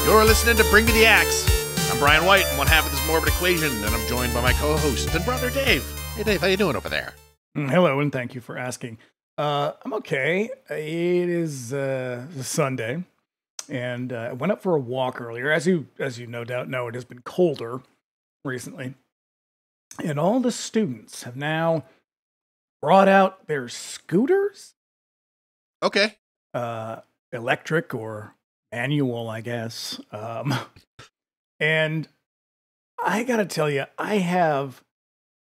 You're listening to Bring Me the Axe. I'm Brian White, and one half of this morbid equation, and I'm joined by my co-host and brother Dave. Hey Dave, how you doing over there? Hello, and thank you for asking. I'm okay. It is Sunday, and I went up for a walk earlier. As you no doubt know, it has been colder recently, and all the students have now brought out their scooters. Okay. Electric or manual, I guess. And I gotta tell you, I have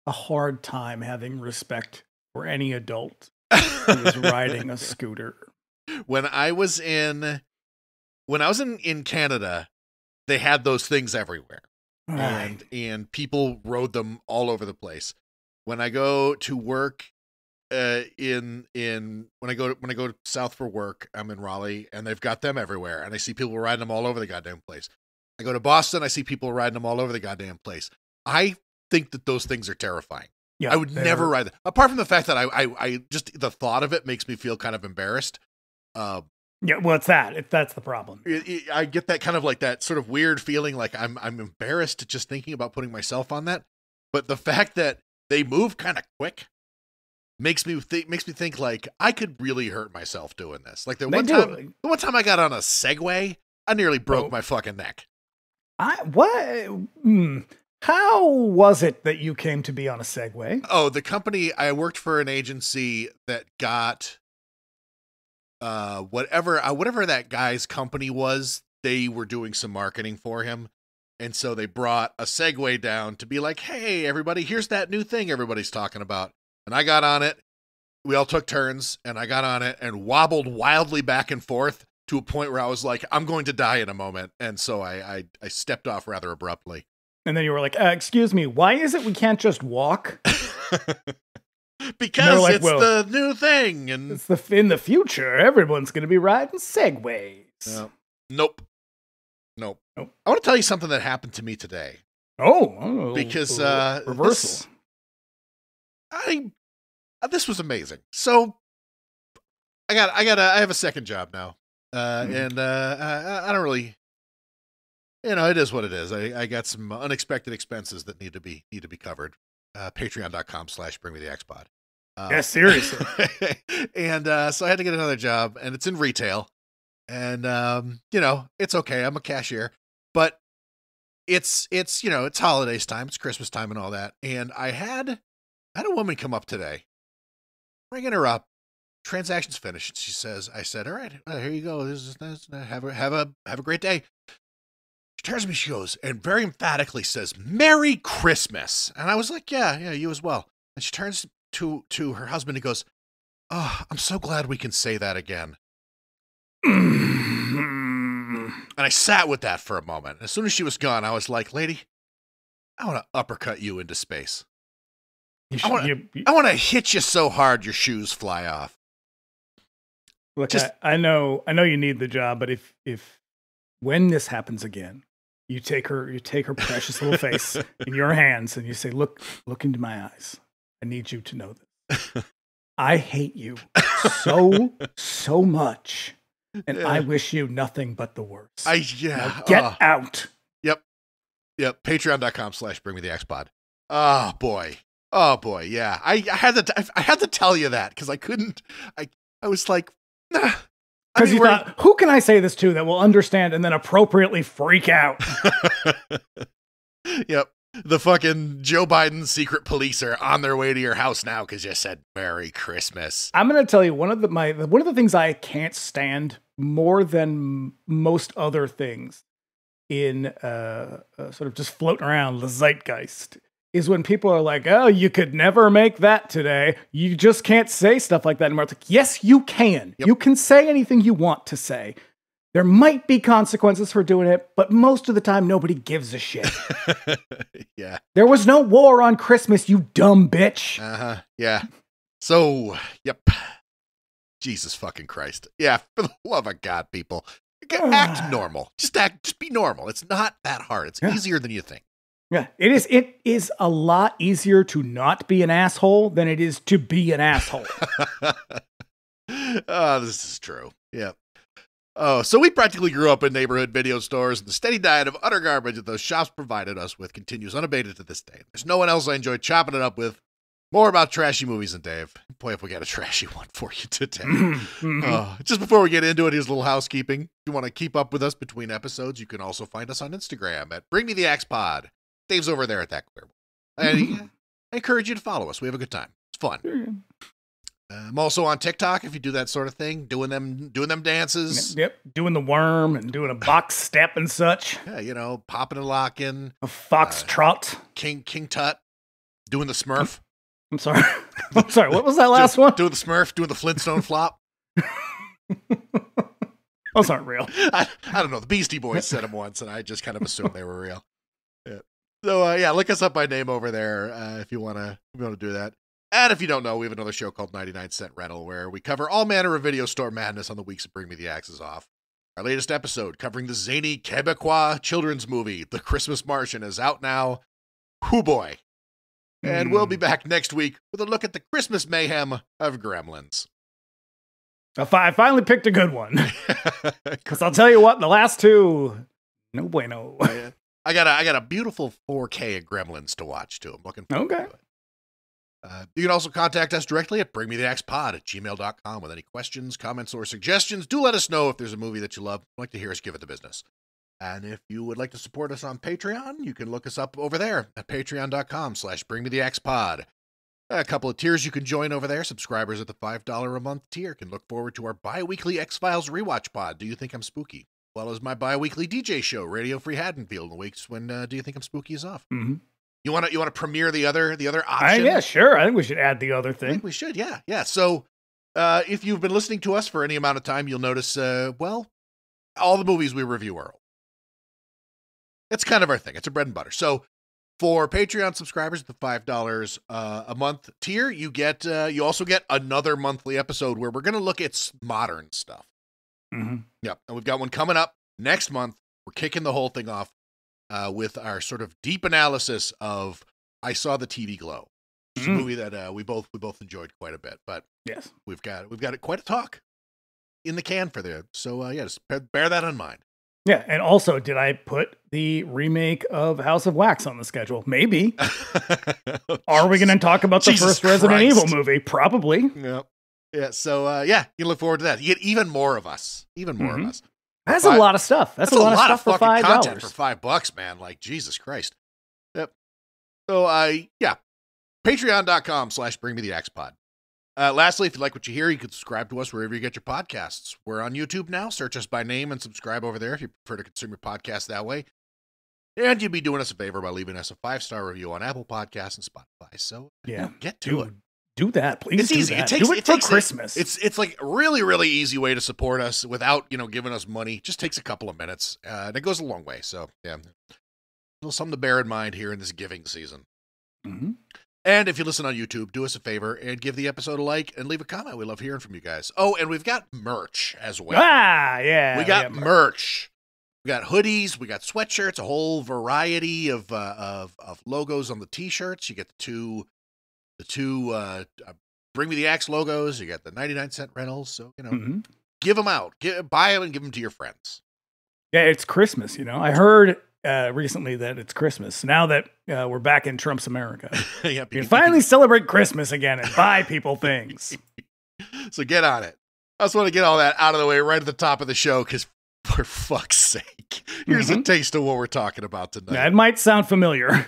a hard time having respect for any adult who is riding a scooter. When I was in Canada, they had those things everywhere. Right. And people rode them all over the place. When I go to work when I go south for work, I'm in Raleigh, and they've got them everywhere, and I see people riding them all over the goddamn place. I go to Boston, I see people riding them all over the goddamn place. I think that those things are terrifying. Yeah, I would never ride them. Apart from the fact that I just the thought of it makes me feel kind of embarrassed. Yeah, well, it's that. That's the problem. I get that kind of like that sort of weird feeling, like I'm embarrassed just thinking about putting myself on that. But the fact that they move kind of quick makes me think like I could really hurt myself doing this. Like the one time I got on a Segway, I nearly broke my fucking neck. How was it that you came to be on a Segway? Oh, the company, I worked for an agency that got whatever that guy's company was, they were doing some marketing for him. And so they brought a Segway down to be like, hey, everybody, here's that new thing everybody's talking about. And I got on it. We all took turns, and I got on it and wobbled wildly back and forth to a point where I was like, I'm going to die in a moment. And so I stepped off rather abruptly. And then you were like, excuse me, why is it we can't just walk? Because like, it's the new thing. And it's in the future, everyone's going to be riding Segways. Nope. I want to tell you something that happened to me today. Because reversal. This was amazing. So I have a second job now. And I don't really, it is what it is. I got some unexpected expenses that need to be covered. Patreon.com/bringmetheaxepod. Yeah, seriously. And so I had to get another job, and it's in retail. And it's okay. I'm a cashier, but it's holidays time, it's Christmas time and all that. And I had a woman come up today, ringing her up. Transaction's finished. She says, I said, all right, here you go. This is nice. Have a great day. She turns to me, she goes, and very emphatically says, Merry Christmas. And I was like, yeah, you as well. And she turns to her husband and goes, oh, I'm so glad we can say that again. And I sat with that for a moment. As soon as she was gone, I was like, lady, I want to uppercut you into space. I want to hit you so hard your shoes fly off. Look, I know you need the job, but if when this happens again, you take her precious little face in your hands and you say, look into my eyes. I need you to know this. I hate you so much. And I wish you nothing but the worst. Now get out. Yep. Patreon.com/bringmetheaxepod. Oh boy. Yeah. I had to tell you that because I couldn't. I was like, nah. Because you thought, who can I say this to that will understand and then appropriately freak out? Yep. The fucking Joe Biden secret police are on their way to your house now because you said Merry Christmas. I'm going to tell you one of the things I can't stand more than most other things in sort of just floating around the zeitgeist is when people are like, oh, you could never make that today. You just can't say stuff like that anymore. It's like, yes, you can. Yep. You can say anything you want to say. There might be consequences for doing it, but most of the time, nobody gives a shit. Yeah. There was no war on Christmas, you dumb bitch. Uh-huh. Yeah. So, yep. Jesus fucking Christ. Yeah, for the love of God, people. Act normal. Just be normal. It's not that hard. It's easier than you think. Yeah, it is. It is a lot easier to not be an asshole than it is to be an asshole. Oh, this is true. Yeah. Oh, so we practically grew up in neighborhood video stores, and the steady diet of utter garbage that those shops provided us with continues unabated to this day. There's no one else I enjoy chopping it up with more about trashy movies than Dave. Boy, if we got a trashy one for you today. Just before we get into it, here's a little housekeeping. If you want to keep up with us between episodes, you can also find us on Instagram at Bring Me the Axe Pod. Dave's over there at that queer one. And I encourage you to follow us. We have a good time. It's fun. I'm also on TikTok if you do that sort of thing, doing them dances. Yep, doing the worm and doing a box step and such. Yeah, popping and locking. A foxtrot. King Tut. Doing the Smurf. I'm sorry. What was that last one? Doing the Smurf, doing the Flintstone flop. Those aren't real. I don't know. The Beastie Boys said them once, and I just kind of assumed they were real. Yeah. So, look us up by name over there if you want to do that. And if you don't know, we have another show called 99 Cent Rental, where we cover all manner of video store madness on the weeks that Bring Me the Axes Off. Our latest episode, covering the zany Quebecois children's movie, The Christmas Martian, is out now. Hoo boy. And we'll be back next week with a look at the Christmas mayhem of Gremlins. I finally picked a good one. Because I'll tell you what, the last two, no bueno. I got a beautiful 4K of Gremlins to watch, too. I'm looking forward to it. You can also contact us directly at bringmetheaxepod@gmail.com with any questions, comments, or suggestions. Do let us know if there's a movie that you love. I'd like to hear us give it the business. And if you would like to support us on Patreon, you can look us up over there at patreon.com/bringmetheaxepod. A couple of tiers you can join over there. Subscribers at the $5 a month tier can look forward to our bi-weekly X-Files rewatch pod, Do You Think I'm Spooky? As well as my bi-weekly DJ show, Radio Free Haddonfield, in the weeks when Do You Think I'm Spooky is off. Mm-hmm. You want to premiere the other option? Yeah, sure. I think we should add the other thing. I think we should. Yeah. So, if you've been listening to us for any amount of time, you'll notice, all the movies we review are old. It's kind of our thing. It's a bread and butter. So, for Patreon subscribers at the $5 a month tier, you also get another monthly episode where we're going to look at modern stuff. Mm-hmm. Yep, and we've got one coming up next month. We're kicking the whole thing off. With our sort of deep analysis of I Saw the TV Glow, which is a movie that we both enjoyed quite a bit. But yes, we've got quite a talk in the can for there. So just bear that in mind. Yeah, and also, did I put the remake of House of Wax on the schedule? Maybe. Are we going to talk about the first Resident Evil movie? Probably. Yep. Yeah. So you can look forward to that. You get even more of us. Of us. That's a lot of stuff. That's a lot of stuff for $5. Content for $5, man. Like, Jesus Christ. Yep. So, patreon.com/bringmetheaxepod. Lastly, if you like what you hear, you can subscribe to us wherever you get your podcasts. We're on YouTube now. Search us by name and subscribe over there if you prefer to consume your podcast that way. And you'd be doing us a favor by leaving us a 5-star review on Apple Podcasts and Spotify. So, get to it. Do that, please. It's easy. Do it for Christmas. It's like a really, really easy way to support us without, giving us money. It just takes a couple of minutes, and it goes a long way. So, a little something to bear in mind here in this giving season. Mm-hmm. And if you listen on YouTube, do us a favor and give the episode a like and leave a comment. We love hearing from you guys. Oh, and we've got merch as well. Yeah. We got merch. We got hoodies. We got sweatshirts. A whole variety of logos on the t-shirts. You get the two Bring Me the Axe logos. You got the 99 Cent Rentals. So, give them out. Buy them and give them to your friends. Yeah, it's Christmas, I heard recently that it's Christmas. Now that we're back in Trump's America. You can finally celebrate Christmas again and buy people things. So get on it. I just want to get all that out of the way right at the top of the show because, for fuck's sake, here's a taste of what we're talking about tonight. Yeah, it might sound familiar.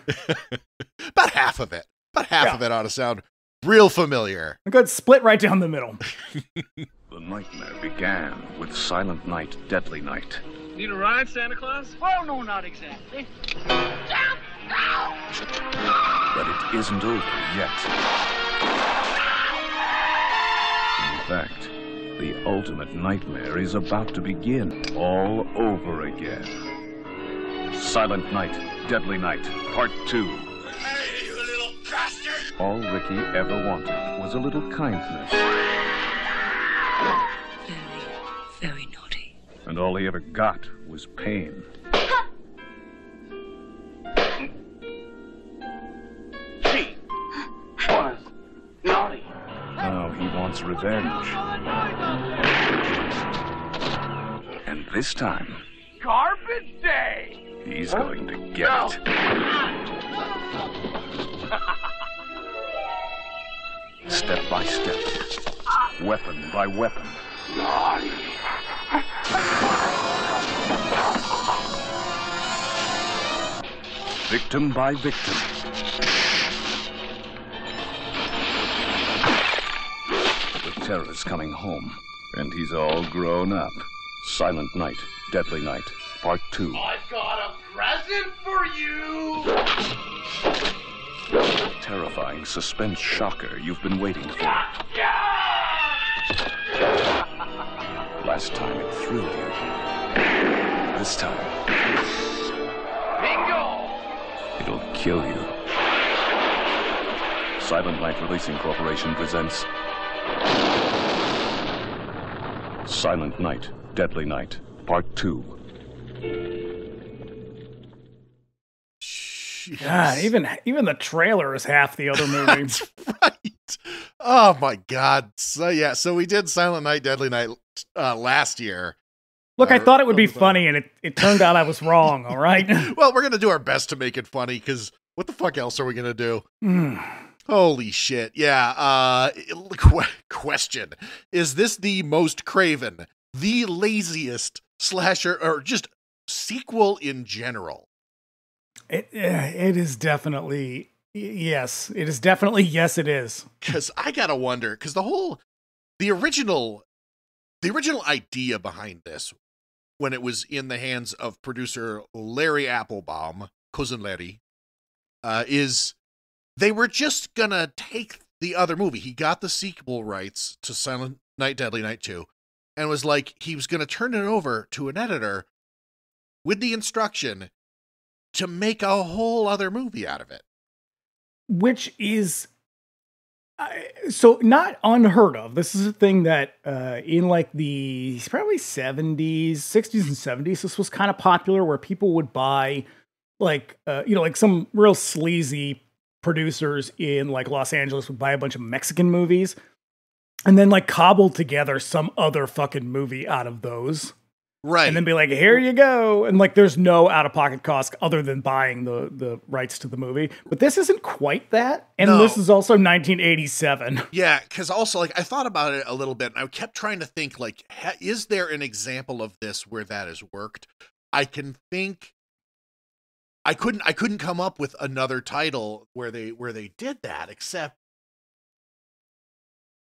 About half of it. Of it ought to sound real familiar. A good split right down the middle. The nightmare began with Silent Night, Deadly Night. Need a ride, Santa Claus? Well, no, not exactly. But it isn't over yet. In fact, the ultimate nightmare is about to begin all over again. Silent Night, Deadly Night, Part 2. Hey, you little bastard! All Ricky ever wanted was a little kindness. Very, very naughty. And all he ever got was pain. She was naughty. Now he wants revenge. And this time, Garbage day! he's going to get it. Step by step, weapon by weapon. Victim by victim. The terror's coming home, and he's all grown up. Silent Night, Deadly Night, Part 2. I've got a present for you! The terrifying suspense shocker you've been waiting for. Last time it thrilled you. This time, Bingo! it'll kill you. Silent Night Releasing Corporation presents Silent Night, Deadly Night, Part 2. God, even the trailer is half the other movie. That's right. Oh my God. So we did Silent Night, Deadly Night last year. Look, I thought it would be funny, and it turned out I was wrong, all right? Well, we're going to do our best to make it funny, because what the fuck else are we going to do? Holy shit. Yeah. Question. Is this the most craven, the laziest slasher, or just sequel in general? It is definitely, yes. It is definitely, yes, it is. Because I got to wonder, because the original idea behind this, when it was in the hands of producer Larry Applebaum, Cousin Larry, is they were just gonna take the other movie. He got the sequel rights to Silent Night, Deadly Night 2, and was like, he was gonna turn it over to an editor with the instruction to make a whole other movie out of it. Which is so not unheard of. This is a thing that in like the probably 70s, 60s and 70s, this was kind of popular, where people would buy like, like some real sleazy producers in like Los Angeles would buy a bunch of Mexican movies and then like cobble together some other fucking movie out of those. Right. And then be like, here you go. And like, there's no out-of-pocket cost other than buying the rights to the movie. But this isn't quite that. And this is also 1987. Yeah, because also, like, I thought about it a little bit, and I kept trying to think, like, is there an example of this where that has worked? I can think... I couldn't come up with another title where they did that, except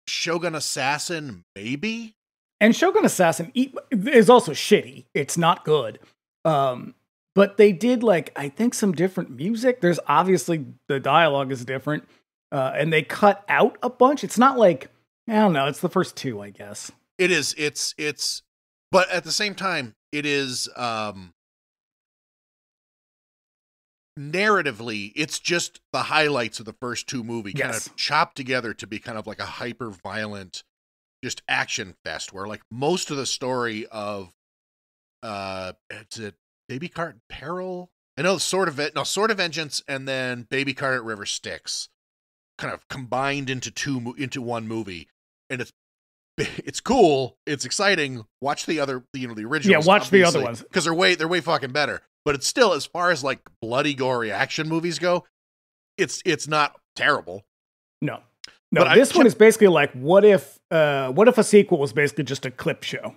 Shogun Assassin, maybe? And Shogun Assassin is also shitty. It's not good. But they did, like, I think some different music. There's obviously the dialogue is different. And they cut out a bunch. It's not like, I don't know. It's the first two, I guess. It is. It's, but at the same time, it is, narratively, it's just the highlights of the first two movies kind of chopped together to be kind of like a hyper violent, just action fest, where like most of the story of it's a Baby Cart Peril. I know Sword of Vengeance, and then Baby Cart at River Styx, kind of combined into one movie, and it's cool, it's exciting. Watch the originals. Yeah, watch the other ones because they're way fucking better. But it's still, as far as like bloody, gory action movies go, it's not terrible. No. But this one is basically like, what if a sequel was basically just a clip show,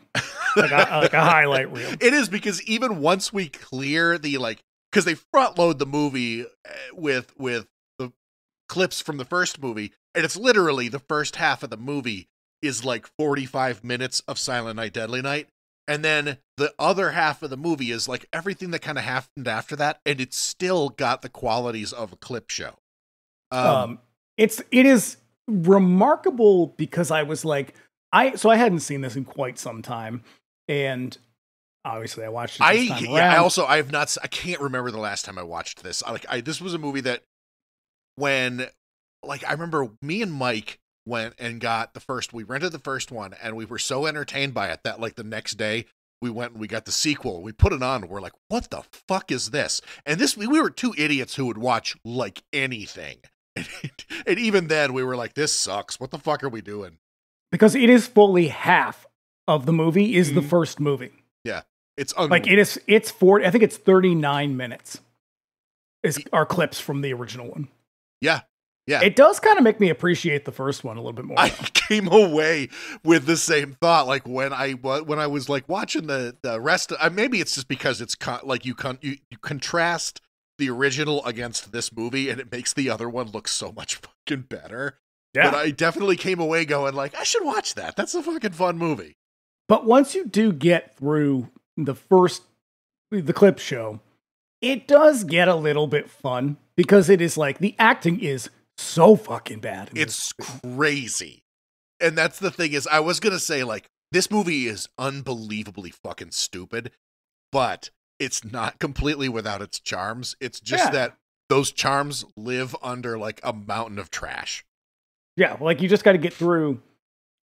like a highlight reel? It is, because even once we clear the because they front load the movie with the clips from the first movie, and it's literally the first half of the movie is like 45 minutes of Silent Night, Deadly Night. And then the other half of the movie is like everything that kind of happened after that, and it's still got the qualities of a clip show. It is remarkable, because I was like, I hadn't seen this in quite some time, and obviously I watched it this time around. I can't remember the last time I watched this. This was a movie that when, like, I remember me and Mike went and we rented the first one, and we were so entertained by it that like the next day we went and we got the sequel. We put it on, and we're like, what the fuck is this? And we were two idiots who would watch like anything. And even then we were like, this sucks. What the fuck are we doing? Because it is fully half of the movie is the first movie. Yeah. It's Like it's 40. I think it's 39 minutes. Are clips from the original one. Yeah. Yeah. It does kind of make me appreciate the first one a little bit more. I came away with the same thought. Like when I was like watching the rest of, maybe it's just because it's like you contrast the original against this movie and it makes the other one look so much fucking better. Yeah. But I definitely came away going like, I should watch that. That's a fucking fun movie. But once you do get through the clip show, it does get a little bit fun because it is like the acting is so fucking bad. It's crazy. And that's the thing is, I was going to say like, this movie is unbelievably fucking stupid, but it's not completely without its charms. It's just that those charms live under like a mountain of trash. Yeah. Like you just got to get through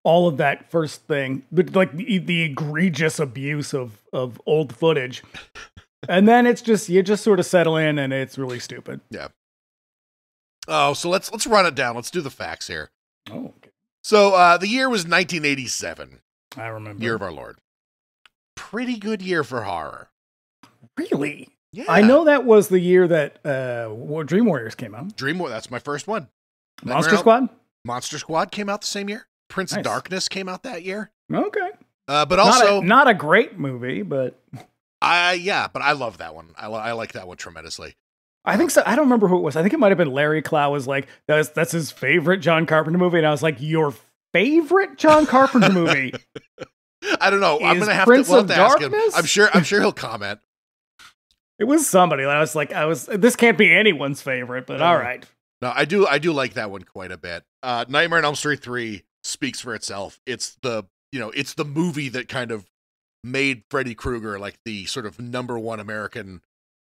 all of that first thing, but like the egregious abuse of old footage. And then it's just, you just sort of settle in and it's really stupid. Yeah. Oh, so let's run it down. Let's do the facts here. Oh, okay. So the year was 1987. I remember. Year of our Lord. Pretty good year for horror. Really? Yeah. I know that was the year that Dream Warriors came out. That's my first one. Monster Squad? Monster Squad came out the same year. Prince of Darkness came out that year. Okay. But also not a great movie, but but I love that one. I like that one tremendously. I think so. I don't remember who it was. I think it might have been Larry Clow was like, that's his favorite John Carpenter movie. And I was like, your favorite John Carpenter movie? I don't know. I'm going to have to ask him. I'm sure he'll comment. It was somebody. This can't be anyone's favorite, but all right. No, I do like that one quite a bit. Nightmare on Elm Street 3 speaks for itself. It's the movie that kind of made Freddy Krueger like the sort of number one American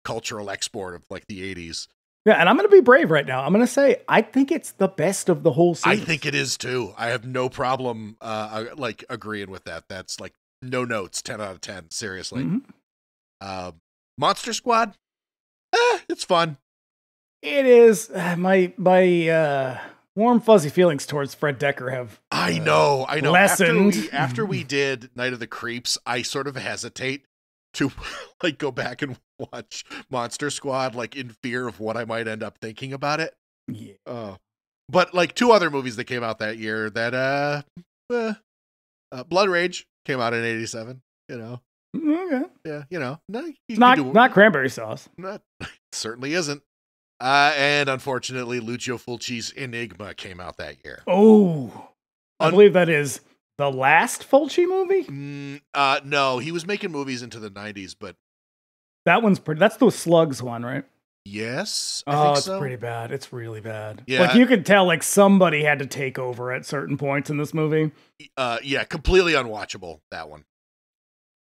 cultural export of like the 80s. Yeah, and I'm going to be brave right now. I'm going to say I think it's the best of the whole series. I think it is too. I have no problem like agreeing with that. That's like no notes, 10 out of 10, seriously. Mm-hmm. Monster Squad? It's fun. It is. My warm fuzzy feelings towards Fred Dekker have I know. lessened. After we did Night of the Creeps, I sort of hesitate to like go back and watch Monster Squad like in fear of what I might end up thinking about it. Yeah. But like two other movies that came out that year that Blood Rage came out in 87, you know. Okay. Yeah, you know. Not cranberry sauce. Certainly isn't. And unfortunately, Lucio Fulci's Enigma came out that year. Oh, I believe that is the last Fulci movie? No, he was making movies into the 90s, but that one's pretty. That's the Slugs one, right? Yes. It's pretty bad. It's really bad. Yeah. Like you could tell, like somebody had to take over at certain points in this movie. Yeah, completely unwatchable, that one.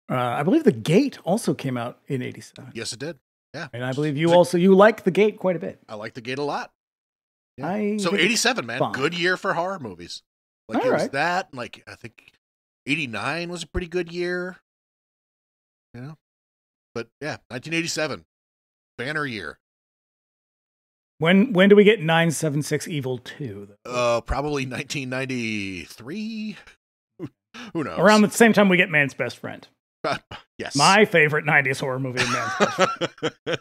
I believe The Gate also came out in 87. Yes, it did. Yeah. And I believe you like The Gate quite a bit. I like The Gate a lot. Yeah. So 87, man, good year for horror movies. Like was that, like I think 89 was a pretty good year. Yeah. But yeah, 1987. Banner year. When do we get 976 Evil 2? Probably 1993. Who knows? Around the same time we get Man's Best Friend. Yes. My favorite 90s horror movie, Man's Best Friend.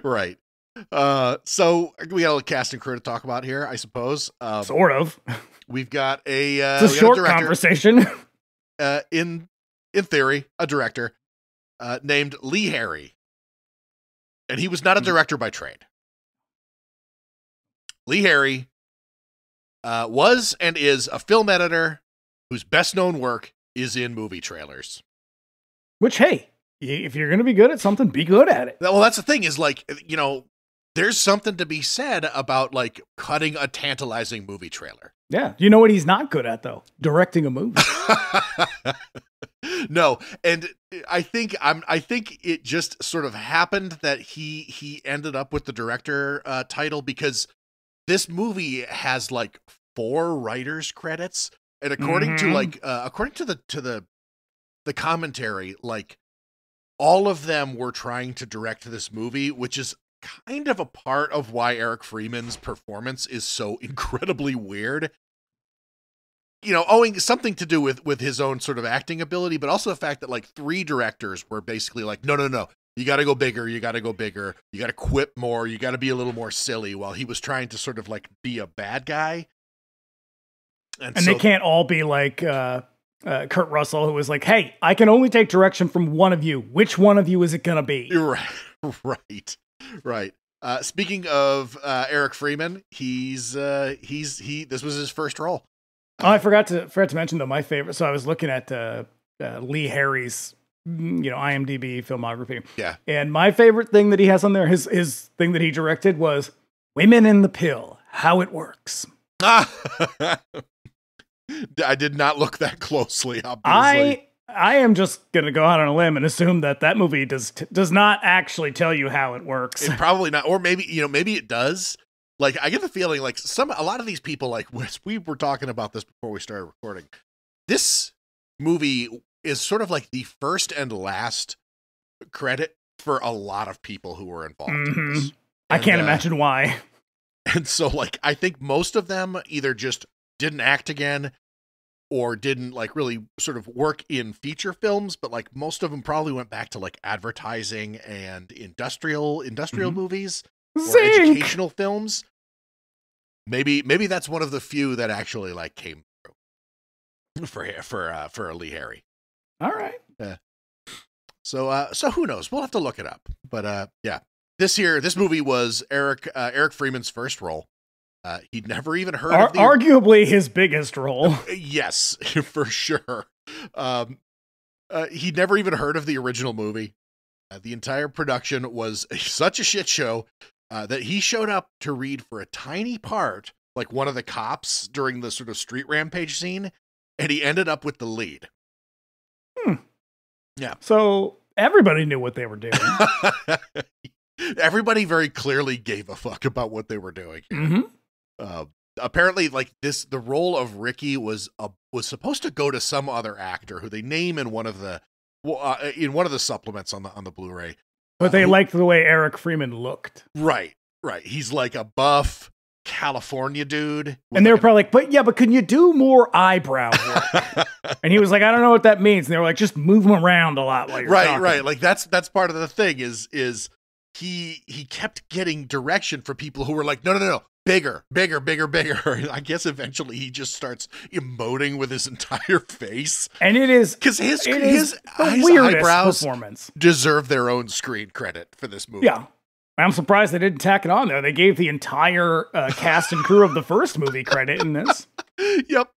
Right. So we got a cast and crew to talk about here, I suppose. Sort of. We've got it's a short conversation. In theory, a director named Lee Harry. And he was not a director by trade. Lee Harry was and is a film editor whose best known work is in movie trailers. Which, hey, if you're going to be good at something, be good at it. Well, that's the thing is like, you know, there's something to be said about like cutting a tantalizing movie trailer. Yeah. You know what he's not good at, though? Directing a movie. No. And I think it just sort of happened that he ended up with the director title because this movie has like 4 writers credits. And according to the commentary, like all of them were trying to direct this movie, which is kind of a part of why Eric Freeman's performance is so incredibly weird. owing something to do with his own sort of acting ability, but also the fact that like 3 directors were basically like, no, you got to go bigger, you got to quip more, you got to be a little more silly, while he was trying to sort of like be a bad guy. And so, they can't all be like Kurt Russell, who was like, hey, I can only take direction from one of you. Which one of you is it going to be? Right. Speaking of Eric Freeman, this was his first role. I forgot to mention though, my favorite. So I was looking at Lee Harry's, IMDb filmography. Yeah. And my favorite thing that he has on there, his thing that he directed was Women in the Pill, How It Works. I did not look that closely, obviously. I am just going to go out on a limb and assume that movie does not actually tell you how it works. It probably not. Or maybe it does. Like, I get the feeling like a lot of these people, like we were talking about this before we started recording. This movie is sort of like the first and last credit for a lot of people who were involved in this. I can't imagine why. And so, like, I think most of them either just didn't act again or didn't like really sort of work in feature films, but like most of them probably went back to like advertising and industrial movies or educational films. Maybe that's one of the few that actually like came through for Lee Harry. All right. Yeah. So who knows? We'll have to look it up. But yeah, this movie was Eric Freeman's first role. He'd never even heard of arguably his biggest role. Yes, for sure. He'd never even heard of the original movie. The entire production was such a shit show that he showed up to read for a tiny part, like one of the cops during the sort of street rampage scene, and he ended up with the lead. Yeah. So everybody knew what they were doing. Everybody very clearly gave a fuck about what they were doing. Apparently, like the role of Ricky was supposed to go to some other actor who they name in one of the supplements on the Blu-ray. But they liked the way Eric Freeman looked. Right. He's like a buff California dude. And they were probably like, but can you do more eyebrow work? And he was like, I don't know what that means. And they were like, just move him around a lot while you're talking. Right. Like that's part of the thing is he kept getting direction from people who were like, no. Bigger. I guess eventually he just starts emoting with his entire face. And it is because his weirdest eyebrows performance deserve their own screen credit for this movie. Yeah. I'm surprised they didn't tack it on there. They gave the entire cast and crew of the first movie credit in this. Yep.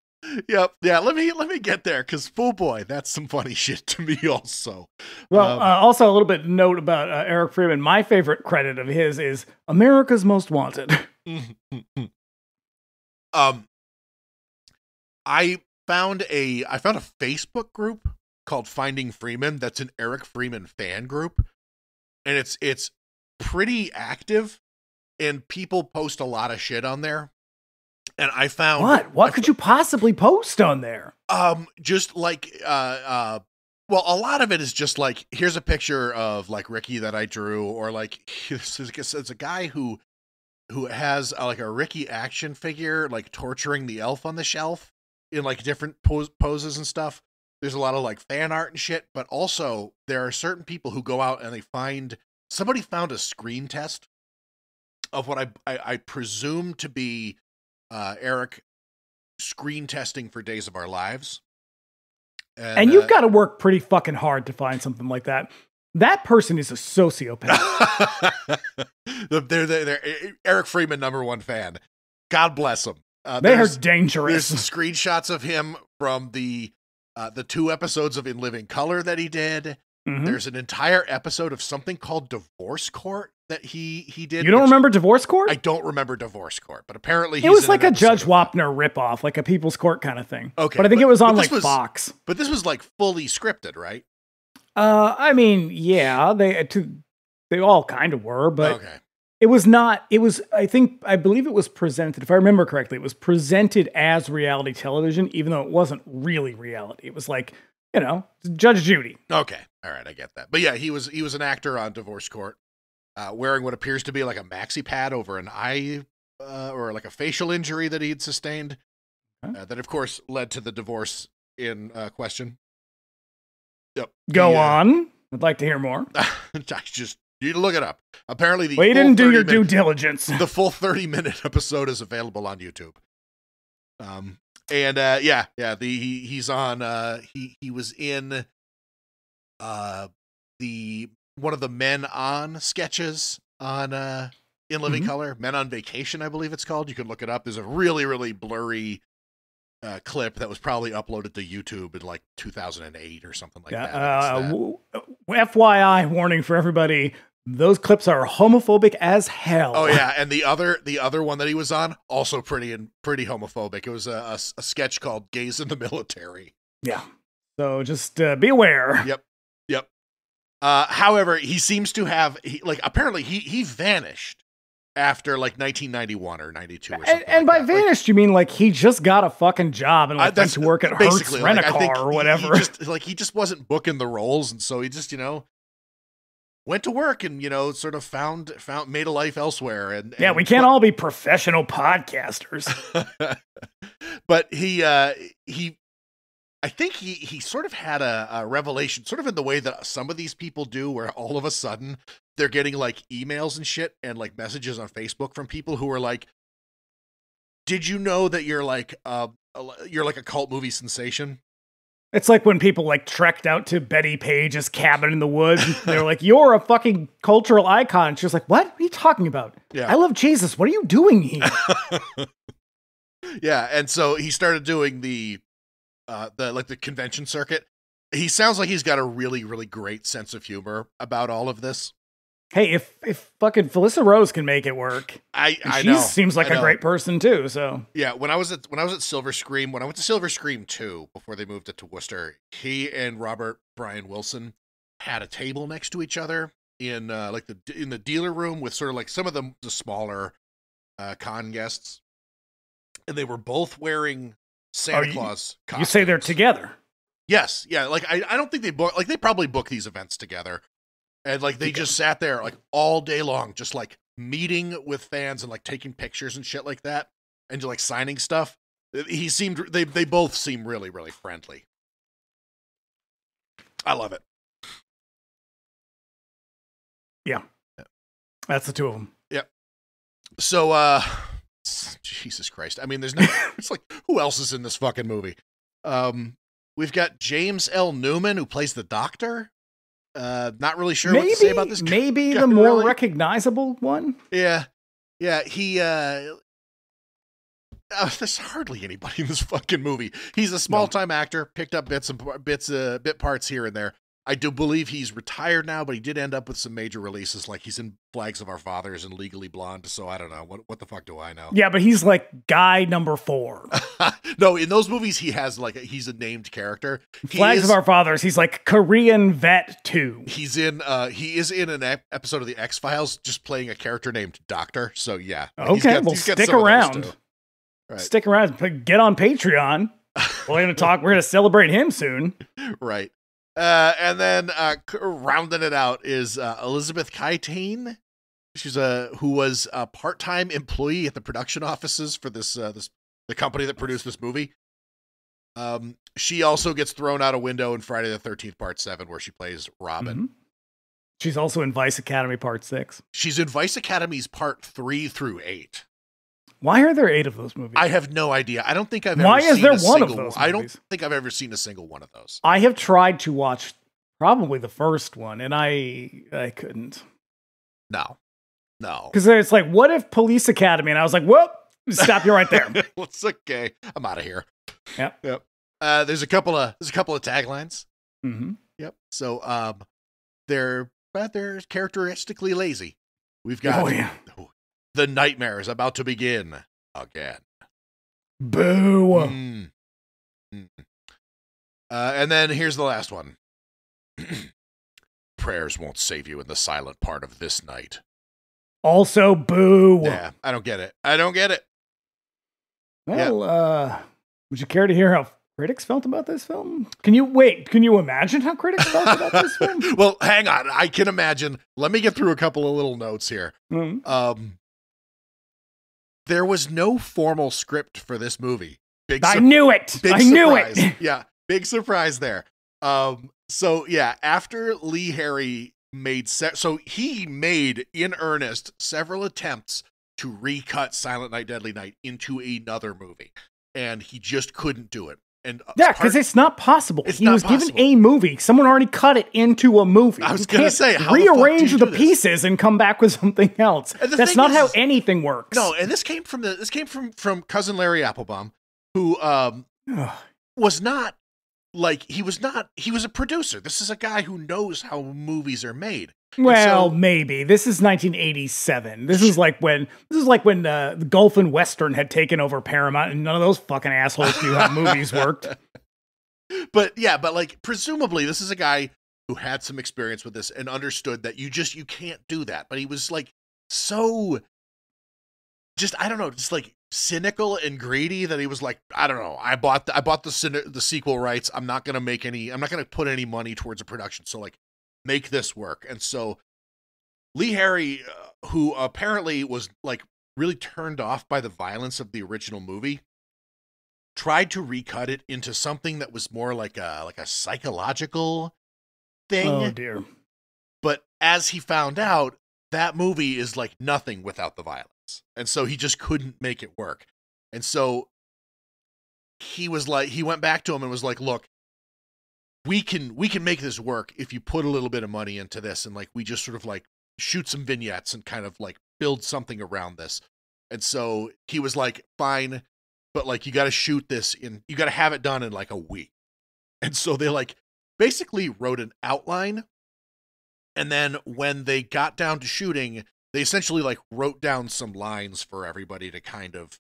Yeah, let me get there, because, oh boy, that's some funny shit to me also. Well, also a little bit note about Eric Freeman. My favorite credit of his is America's Most Wanted. I found a Facebook group called Finding Freeman. That's an Eric Freeman fan group, and it's pretty active, and people post a lot of shit on there. And I found what could you possibly post on there? Just like well, a lot of it is just like, here's a picture of like Ricky that I drew, or like it's a guy who has like a Ricky action figure like torturing the elf on the shelf in like different poses and stuff. There's a lot of like fan art and shit, but also there are certain people who go out and somebody found a screen test of what I presume to be Eric screen testing for Days of Our Lives. And you've got to work pretty fucking hard to find something like that. That person is a sociopath. They're Eric Freeman, #1 fan. God bless him. They are dangerous. There's screenshots of him from the 2 episodes of In Living Color that he did. Mm-hmm. There's an entire episode of something called Divorce Court that he did. You don't remember Divorce Court? I don't remember Divorce Court, but apparently it was like a Judge Wapner ripoff, like a People's Court kind of thing. Okay, but I think it was on like Fox. But this was like fully scripted, right? I mean, yeah, they all kind of were, but okay. It was not. It was. I believe it was presented. If I remember correctly, it was presented as reality television, even though it wasn't really reality. It was like, Judge Judy. Okay, all right, I get that. But yeah, he was an actor on Divorce Court, wearing what appears to be like a maxi pad over an eye, or like a facial injury that he had sustained. that, of course, led to the divorce in question. Yep. Go on. I'd like to hear more. You need to look it up. Apparently, you didn't do your due diligence. The full 30-minute episode is available on YouTube. He's on. He was in the one of the Men On sketches on In Living Color, Men on Vacation, I believe it's called. You can look it up. There's a really, really blurry clip that was probably uploaded to YouTube in like 2008 or something like that. FYI, warning for everybody: those clips are homophobic as hell. Oh yeah, and the other one that he was on, also pretty homophobic. It was a sketch called "Gays in the Military." Yeah, so just be aware. Yep. However, he seems to have apparently he vanished after like 1991 or 92 or something. And by vanished, you mean like he just got a fucking job and went to work at Hertz Rent-A-Car or whatever. He just wasn't booking the roles, and so he just went to work and sort of found made a life elsewhere. And we can't all be professional podcasters. But I think he sort of had a revelation, sort of in the way that some of these people do, where all of a sudden they're getting like emails and shit and like messages on Facebook from people who are like, "Did you know that you're like a cult movie sensation?" It's like when people like trekked out to Betty Page's cabin in the woods. They're like, "You're a fucking cultural icon." She was like, "What are you talking about? Yeah. I love Jesus. What are you doing here?" Yeah, and so he started doing the convention circuit. He sounds like he's got a really, really great sense of humor about all of this. Hey, if fucking Felissa Rose can make it work, she seems like a great person too. So yeah, when I was at Silver Scream, when I went to Silver Scream 2 before they moved it to Worcester, he and Robert Brian Wilson had a table next to each other in in the dealer room with sort of like some of the smaller con guests, and they were both wearing Santa Claus costumes. You say they're together? Yes, yeah. Like I don't think they book, like they probably book these events together, and like they just sat there like all day long, just like meeting with fans and like taking pictures and shit like that, and like signing stuff. They both seem really, really friendly. I love it. Yeah, that's the two of them. Yep. So, Jesus Christ. I mean, it's like, who else is in this fucking movie? We've got James L. Newman, who plays the Doctor. Not really sure what to say about this. Maybe the more recognizable one. Yeah. Yeah. He, there's hardly anybody in this fucking movie. He's a small-time actor, picked up bit parts here and there. I do believe he's retired now, but he did end up with some major releases, like he's in Flags of Our Fathers and Legally Blonde, so I don't know. What the fuck do I know? Yeah, but he's like guy number 4. No, in those movies, he's a named character. Flags of Our Fathers, he's like Korean Vet 2. He is in an episode of The X-Files, just playing a character named Doctor, so yeah. Okay, stick around. Right. Stick around, get on Patreon. We're gonna celebrate him soon. Right. And then rounding it out is Elizabeth Keitain. She's who was a part-time employee at the production offices for the company that produced this movie. She also gets thrown out a window in Friday the 13th Part 7, where she plays Robin. Mm-hmm. She's also in Vice Academy Part 6. She's in Vice Academy's Part 3 through 8. Why are there 8 of those movies? I have no idea. I don't think I've Why ever is seen there a one single of those I don't movies? think I've ever seen a single one of those. I have tried to watch probably the first one, and I couldn't. No. Because it's like, what if Police Academy? And I was like, whoop, stop you right there. It's okay. I'm out of here. Yep. There's a couple of taglines. Mm-hmm. Yep. So they're characteristically lazy. We've got the nightmare is about to begin again. Boo. And then here's the last one. Prayers won't save you in the silent part of this night. Also, boo. Yeah, I don't get it. Well, would you care to hear how critics felt about this film? Can you imagine how critics felt about this film? Well, hang on. I can imagine. Let me get through a couple of little notes here. Mm-hmm. There was no formal script for this movie. I knew it. Big I knew surprise. it. Yeah, big surprise there. So yeah, after Lee Harry he made in earnest several attempts to recut Silent Night, Deadly Night into another movie, and he just couldn't do it. And yeah, because it's not possible. He was given a movie. Someone already cut it into a movie. I was going to say, how rearrange the pieces and come back with something else. That's not how anything works. No, and this came from cousin Larry Applebaum, who was not like he was a producer. This is a guy who knows how movies are made. Well, maybe. This is 1987. This is like when the Gulf and Western had taken over Paramount, and none of those fucking assholes knew how movies worked. But like presumably this is a guy who had some experience with this and understood that you can't do that. But he was like so just I don't know, just like cynical and greedy that he was like, I don't know, I bought the sequel rights. I'm not going to put any money towards a production. So like make this work. And so Lee Harry, who apparently was like really turned off by the violence of the original movie, tried to recut it into something that was more like a psychological thing. Oh dear. But as he found out, that movie is like nothing without the violence. And so he just couldn't make it work. And so he went back to him and was like, look, we can make this work if you put a little bit of money into this, and like we just sort of like shoot some vignettes and kind of like build something around this. And so he was like, fine, but like you got to have it done in like a week. And so they like basically wrote an outline, and then when they got down to shooting, they essentially like wrote down some lines for everybody to kind of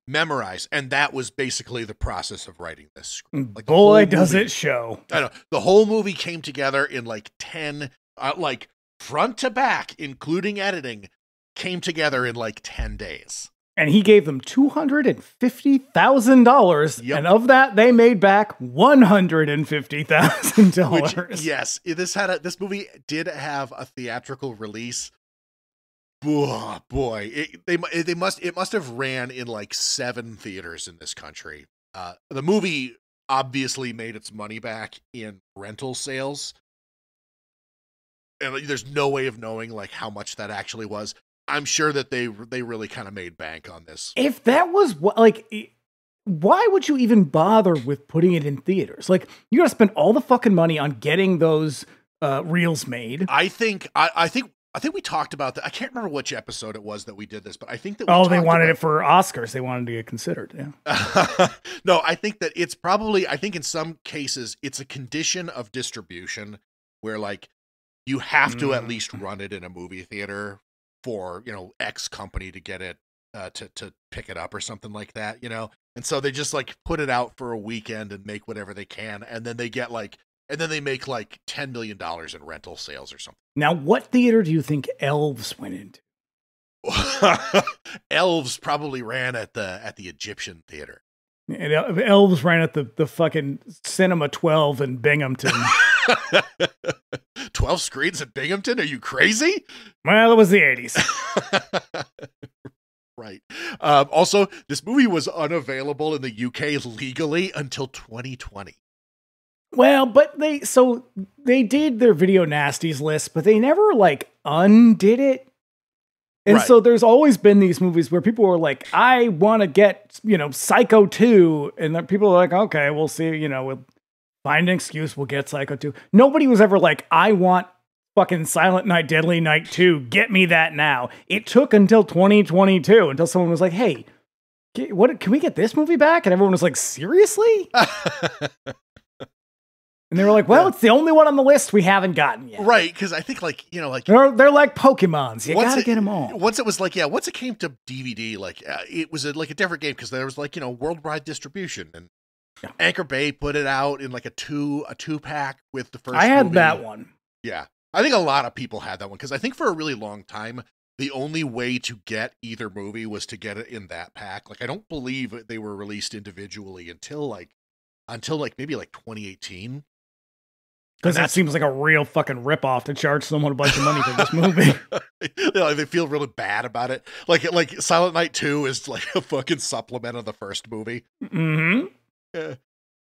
memorize, and that was basically the process of writing this script. Like, boy, does it show. I know the whole movie came together in like 10, like front to back, including editing, came together in like 10 days. And he gave them $250,000, and of that, they made back $150,000. Yes, this movie did have a theatrical release. Oh, boy, it must have ran in like 7 theaters in this country. The movie obviously made its money back in rental sales, and there's no way of knowing like how much that actually was. I'm sure that they really kind of made bank on this. If that was like, why would you even bother with putting it in theaters? Like, you got to spend all the fucking money on getting those reels made. I think we talked about that. I can't remember which episode it was that we did this, but I think that they wanted it for Oscars. They wanted to get considered. Yeah. No, I think that it's probably. I think in some cases it's a condition of distribution where like you have to at least run it in a movie theater for X company to get it to pick it up or something like that, And so they just like put it out for a weekend and make whatever they can, and then they get like. And then they make like $10 million in rental sales or something. Now, what theater do you think Elves went into? Elves probably ran at the Egyptian theater. And Elves ran at the fucking Cinema 12 in Binghamton. 12 screens at Binghamton? Are you crazy? Well, it was the 80s. Right. Also, this movie was unavailable in the UK legally until 2020. Well, but they did their video nasties list, but they never like undid it. And so there's always been these movies where people were like, I want to get, Psycho 2. And then people are like, okay, we'll see, we'll find an excuse. We'll get Psycho 2. Nobody was ever like, I want fucking Silent Night, Deadly Night 2. Get me that now. It took until 2022 until someone was like, hey, can we get this movie back? And everyone was like, seriously? And they were like, well, it's the only one on the list we haven't gotten yet. Right, because I think they're like Pokemons. You gotta get them all. Once it was like, once it came to DVD, like it was a different game because there was like, worldwide distribution, and Anchor Bay put it out in like a two pack with the first. I had movie. that one. Yeah, I think a lot of people had that one because I think for a really long time the only way to get either movie was to get it in that pack. Like I don't believe they were released individually until maybe 2018. Because that seems like a real fucking ripoff to charge someone a bunch of money for this movie. Like they feel really bad about it. Like Silent Night 2 is like a fucking supplement of the first movie. Mm-hmm.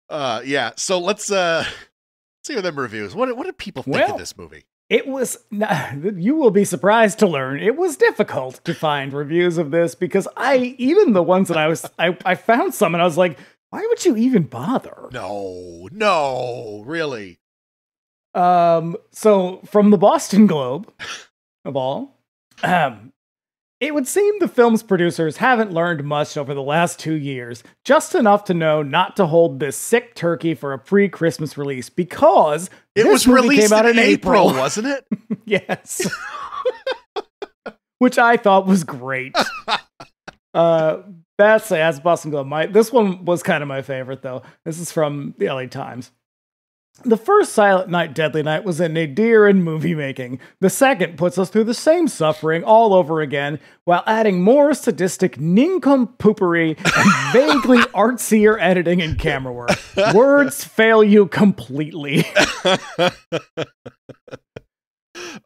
Yeah. So let's see them reviews. What did people think of this movie? It was, you will be surprised to learn, it was difficult to find reviews of this because even the ones that I found some and I was like, why would you even bother? No, really. So from the Boston Globe, of all, it would seem the film's producers haven't learned much over the last 2 years, just enough to know not to hold this sick turkey for a pre-Christmas release because it was released came out in April, wasn't it? Yes. Which I thought was great. That's Boston Globe. This one was kind of my favorite, though. This is from the LA Times. The first Silent Night, Deadly Night was a nadir in movie making. The second puts us through the same suffering all over again, while adding more sadistic nincompoopry and vaguely artsier editing and camera work. Words fail you completely.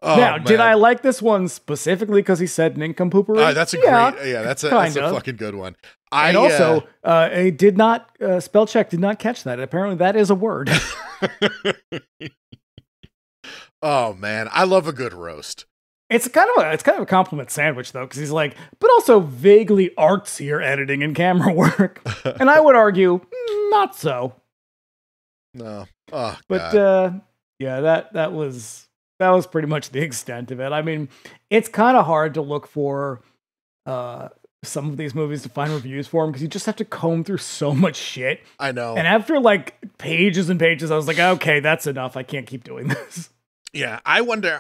Now, did I like this one specifically because he said nincompoopery? That's a great, that's a fucking good one. And also, it did not, spell check did not catch that. Apparently that is a word. Oh man, I love a good roast. It's kind of a compliment sandwich though, because he's like, but also vaguely artsier editing and camera work. And I would argue, not so. No. Oh, but yeah, that was pretty much the extent of it. I mean, it's kind of hard to look for some of these movies to find reviews for them because you just have to comb through so much shit. I know. And after like pages and pages, I was like, okay, that's enough. I can't keep doing this. Yeah, I wonder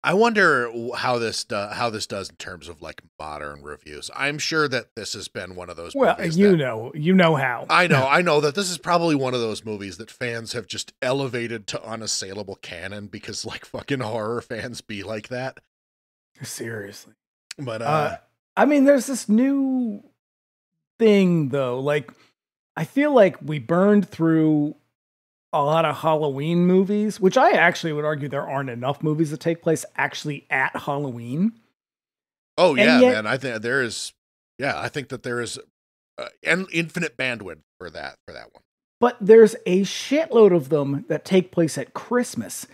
how this does in terms of like modern reviews. I'm sure that this has been one of those movies. You know how. I know that this is probably one of those movies that fans have just elevated to unassailable canon because like fucking horror fans be like that. Seriously. But I mean, there's this new thing though. Like, I feel like we burned through a lot of Halloween movies, which I actually would argue there aren't enough movies that take place actually at Halloween. Oh yeah, man. I think there is. Yeah, I think that there is an infinite bandwidth for that one. But there's a shitload of them that take place at Christmas,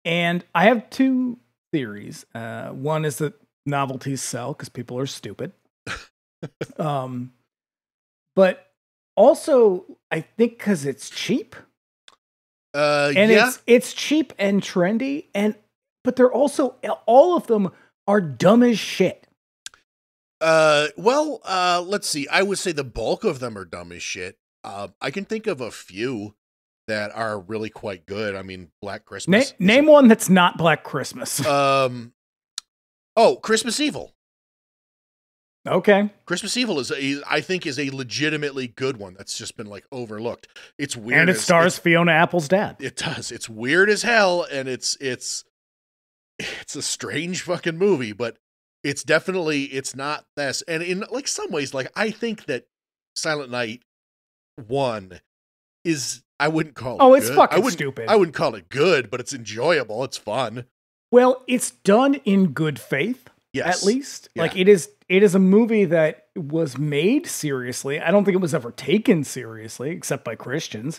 and I have two theories. One is that novelties sell because people are stupid. But also, I think because it's cheap. It's cheap and trendy, but they're also all of them are dumb as shit. Let's see. I would say the bulk of them are dumb as shit. I can think of a few that are really quite good. I mean, Black Christmas. Name one that's not Black Christmas. Christmas Evil. Okay. Christmas Evil I think is a legitimately good one that's just been like overlooked. It's weird. And it stars Fiona Apple's dad. It does. It's weird as hell. And it's a strange fucking movie, but it's not this. And in like some ways, like I think that Silent Night 1 is, I wouldn't call it Oh, it's good. fucking stupid. I wouldn't call it good, but it's enjoyable. It's fun. Well, it's done in good faith. Yes. At least. Yeah. Like it is a movie that was made seriously. I don't think it was ever taken seriously, except by Christians.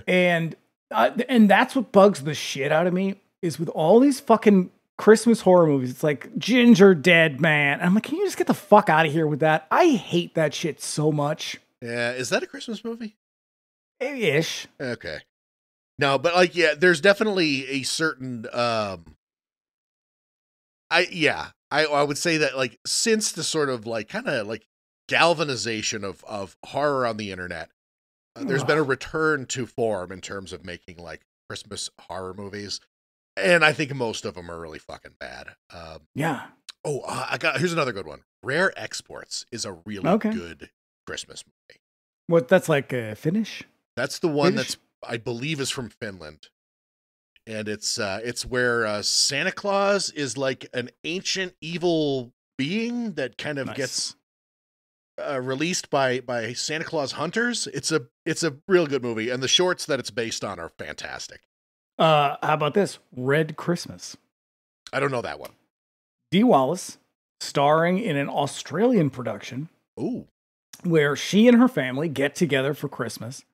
and that's what bugs the shit out of me is with all these fucking Christmas horror movies. It's like Ginger Dead Man. And I'm like, can you just get the fuck out of here with that? I hate that shit so much. Yeah. Is that a Christmas movie? Ish. Okay. No, but like, yeah, there's definitely a certain, I would say that like since the sort of like kind of like galvanization of horror on the internet, there's been a return to form in terms of making like Christmas horror movies, and I think most of them are really fucking bad. Yeah. Here's another good one. Rare Exports is a really good Christmas movie. What? That's like Finnish. That's the one that's I believe is from Finland. And it's where Santa Claus is like an ancient evil being that kind of gets released by Santa Claus Hunters. It's a real good movie, and the shorts that it's based on are fantastic. How about this? Red Christmas. I don't know that one. Dee Wallace, starring in an Australian production. Ooh. Where she and her family get together for Christmas,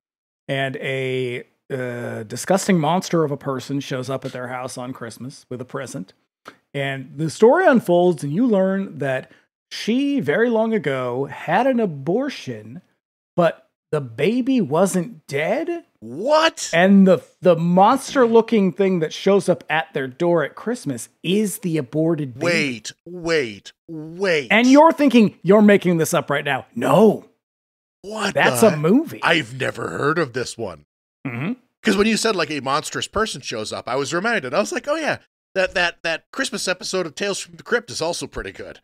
and a disgusting monster of a person shows up at their house on Christmas with a present. And the story unfolds, and you learn that she, very long ago, had an abortion, but the baby wasn't dead. What? And the monster-looking thing that shows up at their door at Christmas is the aborted baby. Wait. And you're thinking, you're making this up right now. No. What? That's a movie. I've never heard of this one. Because when you said like a monstrous person shows up, I was reminded. I was like, oh yeah, that Christmas episode of Tales from the Crypt is also pretty good.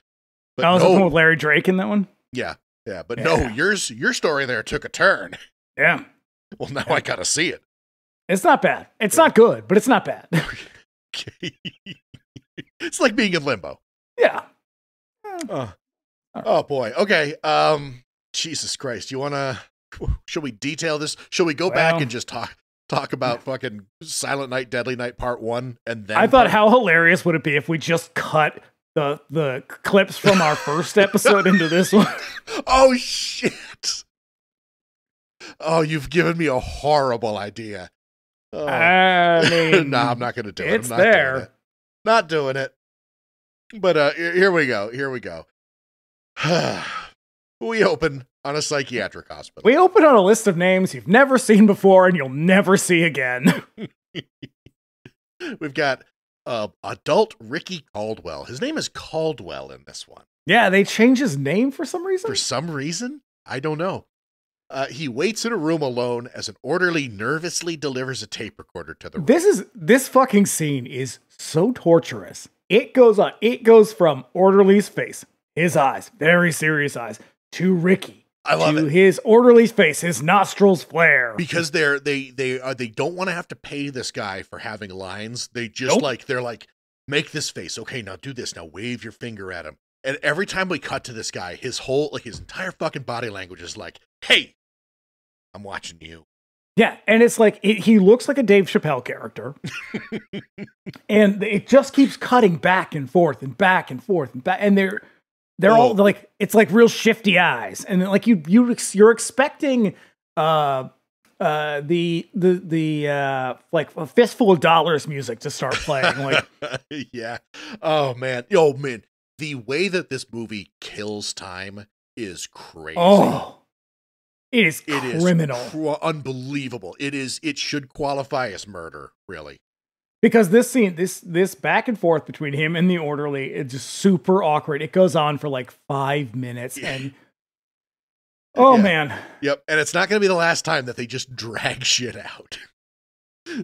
But was the one with Larry Drake in that one? Yeah. But no, your story there took a turn. Yeah. Well, now I gotta see it. It's not bad. It's not good, but it's not bad. It's like being in limbo. Yeah. Oh boy. Okay. Jesus Christ. Should we detail this? Should we go back and just talk about fucking Silent Night, Deadly Night Part 1 and then? I thought, how hilarious would it be if we just cut the clips from our first episode into this one? Oh shit. Oh, you've given me a horrible idea. Oh. I mean, no, I'm not going to do it. It's there. Not doing it. But here we go. We open on a psychiatric hospital. We open on a list of names you've never seen before and you'll never see again. We've got adult Ricky Caldwell. His name is Caldwell in this one. Yeah, they changed his name for some reason. For some reason? I don't know. He waits in a room alone as an orderly nervously delivers a tape recorder to the room. This fucking scene is so torturous. It goes from orderly's face, his eyes, very serious eyes, to Ricky. I love it. His orderly's face, his nostrils flare. Because they don't want to have to pay this guy for having lines. They just they're like, make this face. Okay, now do this. Now wave your finger at him. And every time we cut to this guy, his entire fucking body language is like, hey, I'm watching you. Yeah, and it's like, he looks like a Dave Chappelle character. And it just keeps cutting back and forth and back and forth and back. And they're all like, it's like real shifty eyes. And like you're expecting like a Fistful of Dollars music to start playing. Like, yeah. Oh man. The way that this movie kills time is crazy. Oh, it is criminal. Unbelievable. It should qualify as murder, really. Because this scene, this back and forth between him and the orderly, it's just super awkward. It goes on for like 5 minutes, and man. Yep. And it's not going to be the last time that they just drag shit out.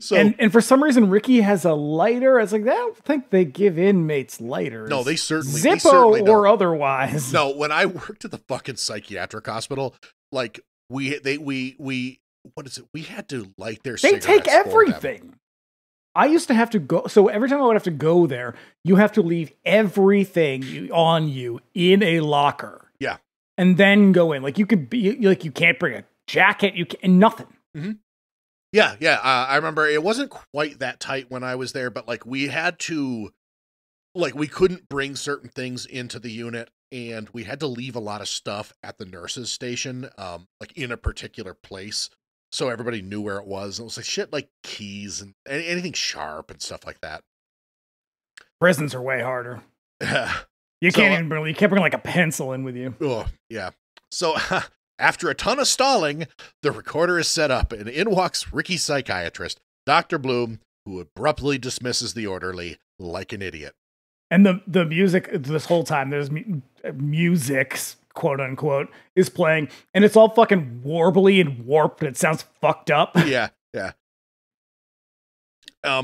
So, and for some reason, Ricky has a lighter. I was like, I don't think they give inmates lighters. No, they certainly Zippo or don't. Otherwise. No, when I worked at the fucking psychiatric hospital, like we what is it? We had to light their cigarettes. They take everything. I used to have to go. So every time I would have to go there, you have to leave everything on you in a locker. Yeah. And then go in. Like you can't bring a jacket. Nothing. Mm-hmm. Yeah. I remember it wasn't quite that tight when I was there, but like we had to, like we couldn't bring certain things into the unit, and we had to leave a lot of stuff at the nurses' station, like in a particular place, so everybody knew where it was. And it was like shit, like keys and anything sharp and stuff like that. Prisons are way harder. You can't bring like a pencil in with you. Oh yeah. So. After a ton of stalling, the recorder is set up, and in walks Ricky's psychiatrist, Dr. Bloom, who abruptly dismisses the orderly like an idiot. And the music this whole time, there's music, quote unquote, is playing, and it's all fucking warbly and warped. It sounds fucked up. Yeah.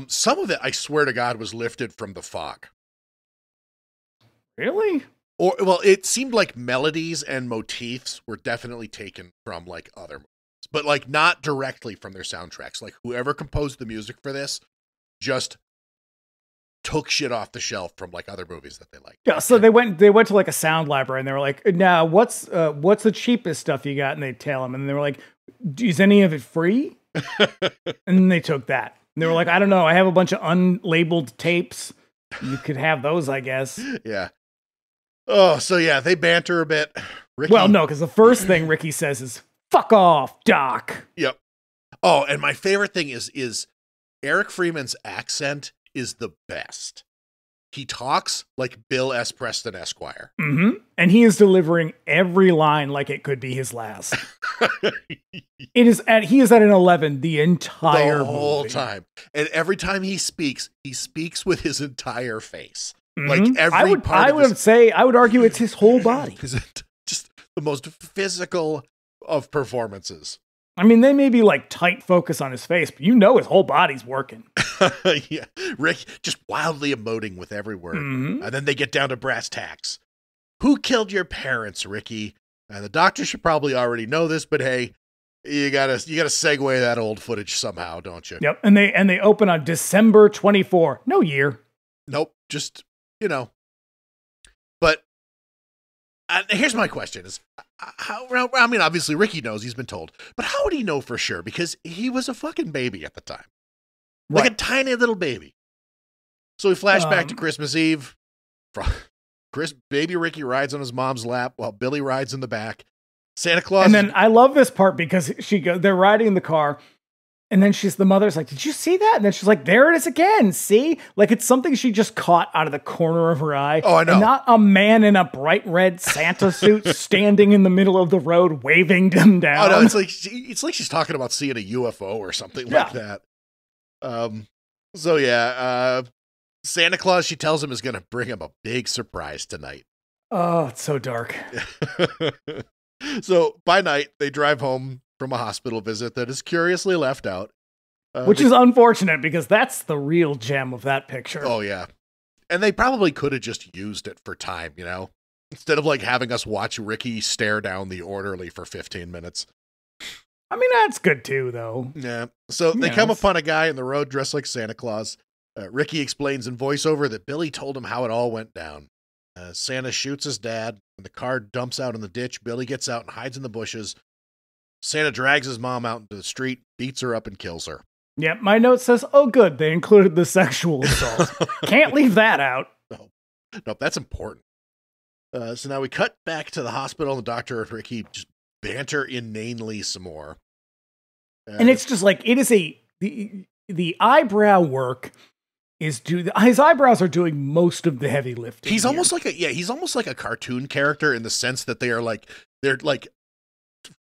Some of it, I swear to God, was lifted from The Fog. Really? Or, well, it seemed like melodies and motifs were definitely taken from, like, other movies. But, like, not directly from their soundtracks. Like, whoever composed the music for this just took shit off the shelf from like other movies that they like. Yeah, so they went to like a sound library and they were like, "Now, what's the cheapest stuff you got?" And they tell them, and they were like, "Is any of it free?" And then they took that. And they were like, "I don't know. I have a bunch of unlabeled tapes. You could have those, I guess." Yeah. Oh, so yeah, they banter a bit. Ricky, Well, no, because the first thing Ricky says is, "Fuck off, Doc." Yep. Oh, and my favorite thing is Eric Freeman's accent is the best. He talks like Bill S. Preston Esquire. Mm-hmm. And he is delivering every line like it could be his last. He is at an 11 the entire whole movie. time. And every time he speaks with his entire face. Mm-hmm. Like every I would argue it's his whole body. Just the most physical of performances. I mean, they may be like tight focus on his face, but you know his whole body's working. Yeah, Rick just wildly emoting with every word. Mm-hmm. And then they get down to brass tacks. Who killed your parents, Ricky? And the doctor should probably already know this, but hey, you gotta segue that old footage somehow, don't you? Yep. And they open on December 24. No year. Nope. Just, But here's my question: is how? I mean, obviously Ricky knows, he's been told, but how would he know for sure? Because he was a fucking baby at the time. Like a tiny little baby. So we flash back to Christmas Eve. Baby Ricky rides on his mom's lap while Billy rides in the back. Santa Claus. And then I love this part because they're riding in the car. And then the mother's like, "Did you see that?" And then she's like, "There it is again. See?" Like it's something she just caught out of the corner of her eye. Oh, I know. And not a man in a bright red Santa suit standing in the middle of the road waving them down. Oh no, it's like she's talking about seeing a UFO or something like that. So yeah, Santa Claus, she tells him, is going to bring him a big surprise tonight. Oh, it's so dark. So by night, they drive home from a hospital visit that is curiously left out. Which is unfortunate because that's the real gem of that picture. Oh yeah. And they probably could have just used it for time, instead of like having us watch Ricky stare down the orderly for 15 minutes. I mean, that's good too, though. Yeah. So they come upon a guy in the road dressed like Santa Claus. Ricky explains in voiceover that Billy told him how it all went down. Santa shoots his dad. When the car dumps out in the ditch, Billy gets out and hides in the bushes. Santa drags his mom out into the street, beats her up, and kills her. Yep, my note says, "Oh, good, they included the sexual assault." Can't leave that out. Nope, that's important. So now we cut back to the hospital, and the doctor and Ricky just banter inanely some more. And it's just like, it is the eyebrow work is his eyebrows are doing most of the heavy lifting. He's here. almost like a cartoon character in the sense that they're like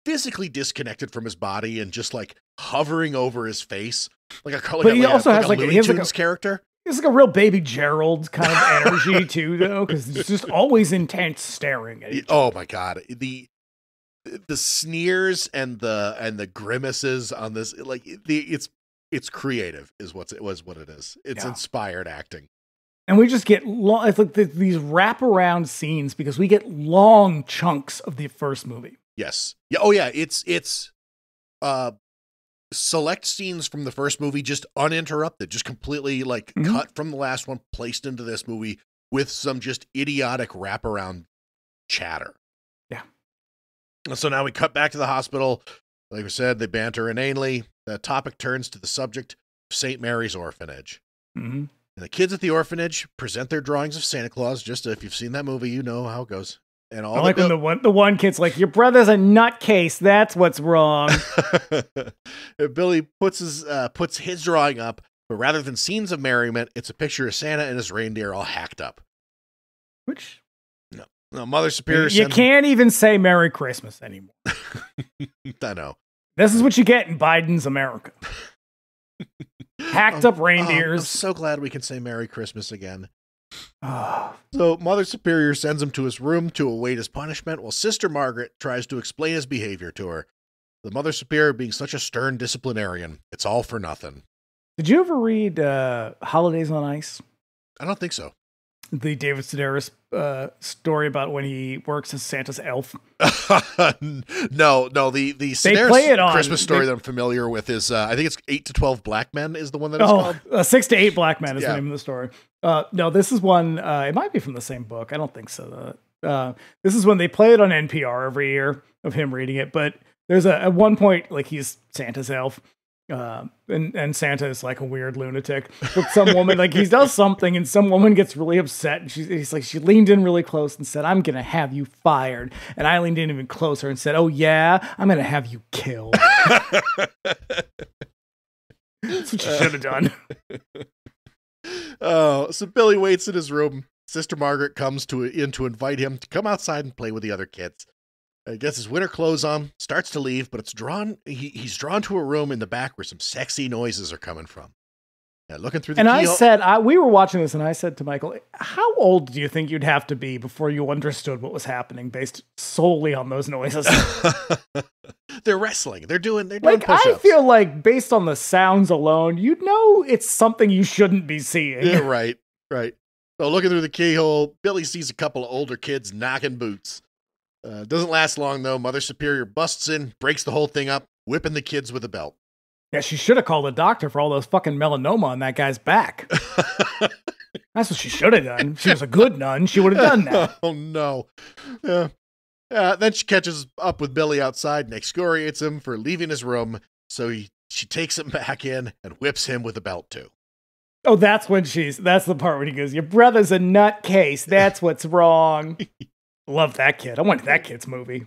physically disconnected from his body and just like hovering over his face, But he also has like a Looney Tunes character. He's like a real Baby Gerald kind of energy too, though, because it's just always intense staring at each other. Oh my god, the sneers and the grimaces on this, like it's creative, is what it is. It's inspired acting. And we just get it's like these wraparound scenes because we get long chunks of the first movie. Yes. Yeah. Oh yeah. It's select scenes from the first movie, just uninterrupted, just completely cut from the last one, placed into this movie with some just idiotic wraparound chatter. Yeah. So now we cut back to the hospital. Like we said, they banter inanely. The topic turns to the subject of St. Mary's Orphanage. Mm-hmm. And the kids at the orphanage present their drawings of Santa Claus. Just if you've seen that movie, you know how it goes. And all I like when the one kid's like, "Your brother's a nutcase. That's what's wrong." Billy puts his drawing up, but rather than scenes of merriment, it's a picture of Santa and his reindeer all hacked up. Which no, Mother Superior. You can't even say Merry Christmas anymore. I know. This is what you get in Biden's America. Hacked up reindeers. I'm so glad we can say Merry Christmas again. So Mother Superior sends him to his room to await his punishment, while Sister Margaret tries to explain his behavior to her. The Mother Superior being such a stern disciplinarian, it's all for nothing. Did you ever read Holidays on Ice? I don't think so. The David Sedaris story about when he works as Santa's elf. No. The Sedaris play it on Christmas story that I'm familiar with is I think it's 8 to 12 Black Men is the one that it's called. 6 to 8 Black Men is the name of the story. No, this is one. It might be from the same book. I don't think so. This is when they play it on NPR every year of him reading it. But there's at one point, like, he's Santa's elf. And Santa is like a weird lunatic. But some woman, like, he does something and some woman gets really upset. And she leaned in really close and said, "I'm going to have you fired." And I leaned in even closer and said, "Oh yeah, I'm going to have you killed." That's what you should have done. Oh, so Billy waits in his room. Sister Margaret comes in to invite him to come outside and play with the other kids. Gets his winter clothes on, starts to leave, but he's drawn to a room in the back where some sexy noises are coming from. Looking through the keyhole. I said, we were watching this, and I said to Michael, "How old do you think you'd have to be before you understood what was happening based solely on those noises?" They're wrestling. They're doing like, push-ups. I feel like based on the sounds alone, you'd know it's something you shouldn't be seeing. Yeah, right. So looking through the keyhole, Billy sees a couple of older kids knocking boots. Doesn't last long, though. Mother Superior busts in, breaks the whole thing up, whipping the kids with a belt. Yeah, she should have called a doctor for all those fucking melanoma on that guy's back. That's what she should have done. If she was a good nun, she would have done that. Oh, no. Then she catches up with Billy outside and excoriates him for leaving his room. So she takes him back in and whips him with a belt, too. Oh, that's the part when he goes, "Your brother's a nutcase. That's what's wrong." Love that kid. I went to that kid's movie.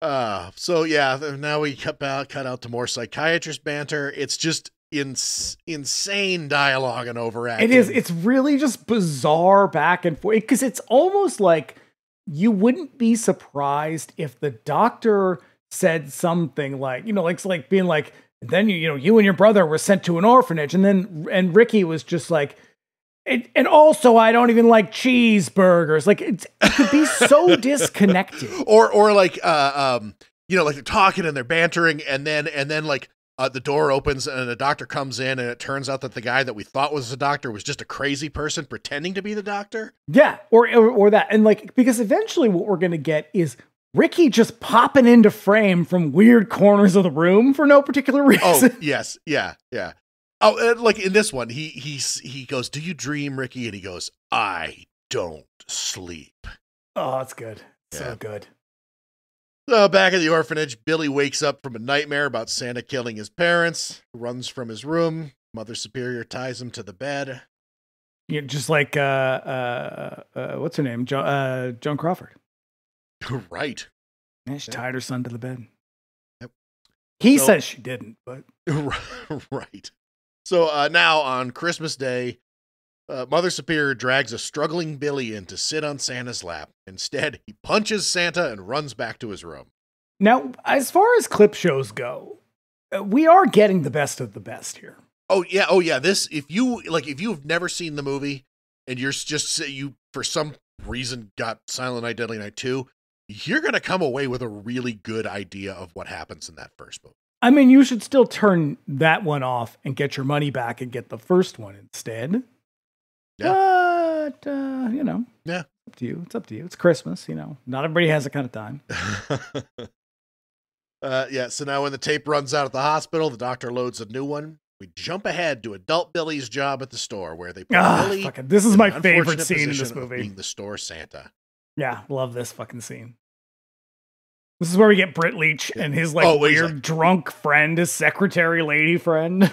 So yeah, now we cut out to more psychiatrist banter. It's just insane dialogue and overacting. It is. It's really just bizarre back and forth, because it's almost like you wouldn't be surprised if the doctor said something like, like being like, "Then you and your brother were sent to an orphanage," and Ricky was just like, And also, I don't even like cheeseburgers. Like, it could be so disconnected. Or like, like they're talking and they're bantering, and then like the door opens and the doctor comes in, and it turns out that the guy that we thought was the doctor was just a crazy person pretending to be the doctor. Yeah, or that, and like, because eventually what we're gonna get is Ricky just popping into frame from weird corners of the room for no particular reason. Oh yes, yeah. Oh, like in this one, he goes, "Do you dream, Ricky?" And he goes, "I don't sleep." Oh, that's good. So good. So back at the orphanage, Billy wakes up from a nightmare about Santa killing his parents, runs from his room. Mother Superior ties him to the bed. Yeah, just like what's her name? Joan Crawford. Right. Yeah, she tied her son to the bed. Yep. He says she didn't, but right. So now on Christmas Day, Mother Superior drags a struggling Billy in to sit on Santa's lap. Instead, he punches Santa and runs back to his room. Now, as far as clip shows go, we are getting the best of the best here. Oh yeah. This, if you've never seen the movie and you for some reason got Silent Night, Deadly Night 2, you're gonna come away with a really good idea of what happens in that first movie. I mean, you should still turn that one off and get your money back and get the first one instead. Yeah. But, yeah. Up to you. It's up to you. It's Christmas, Not everybody has that kind of time. So now when the tape runs out at the hospital, the doctor loads a new one. We jump ahead to adult Billy's job at the store, where they put Billy. This is my favorite scene in this movie. Being the store Santa. Yeah, love this fucking scene. This is where we get Britt Leach and his weird drunk friend, his secretary lady friend.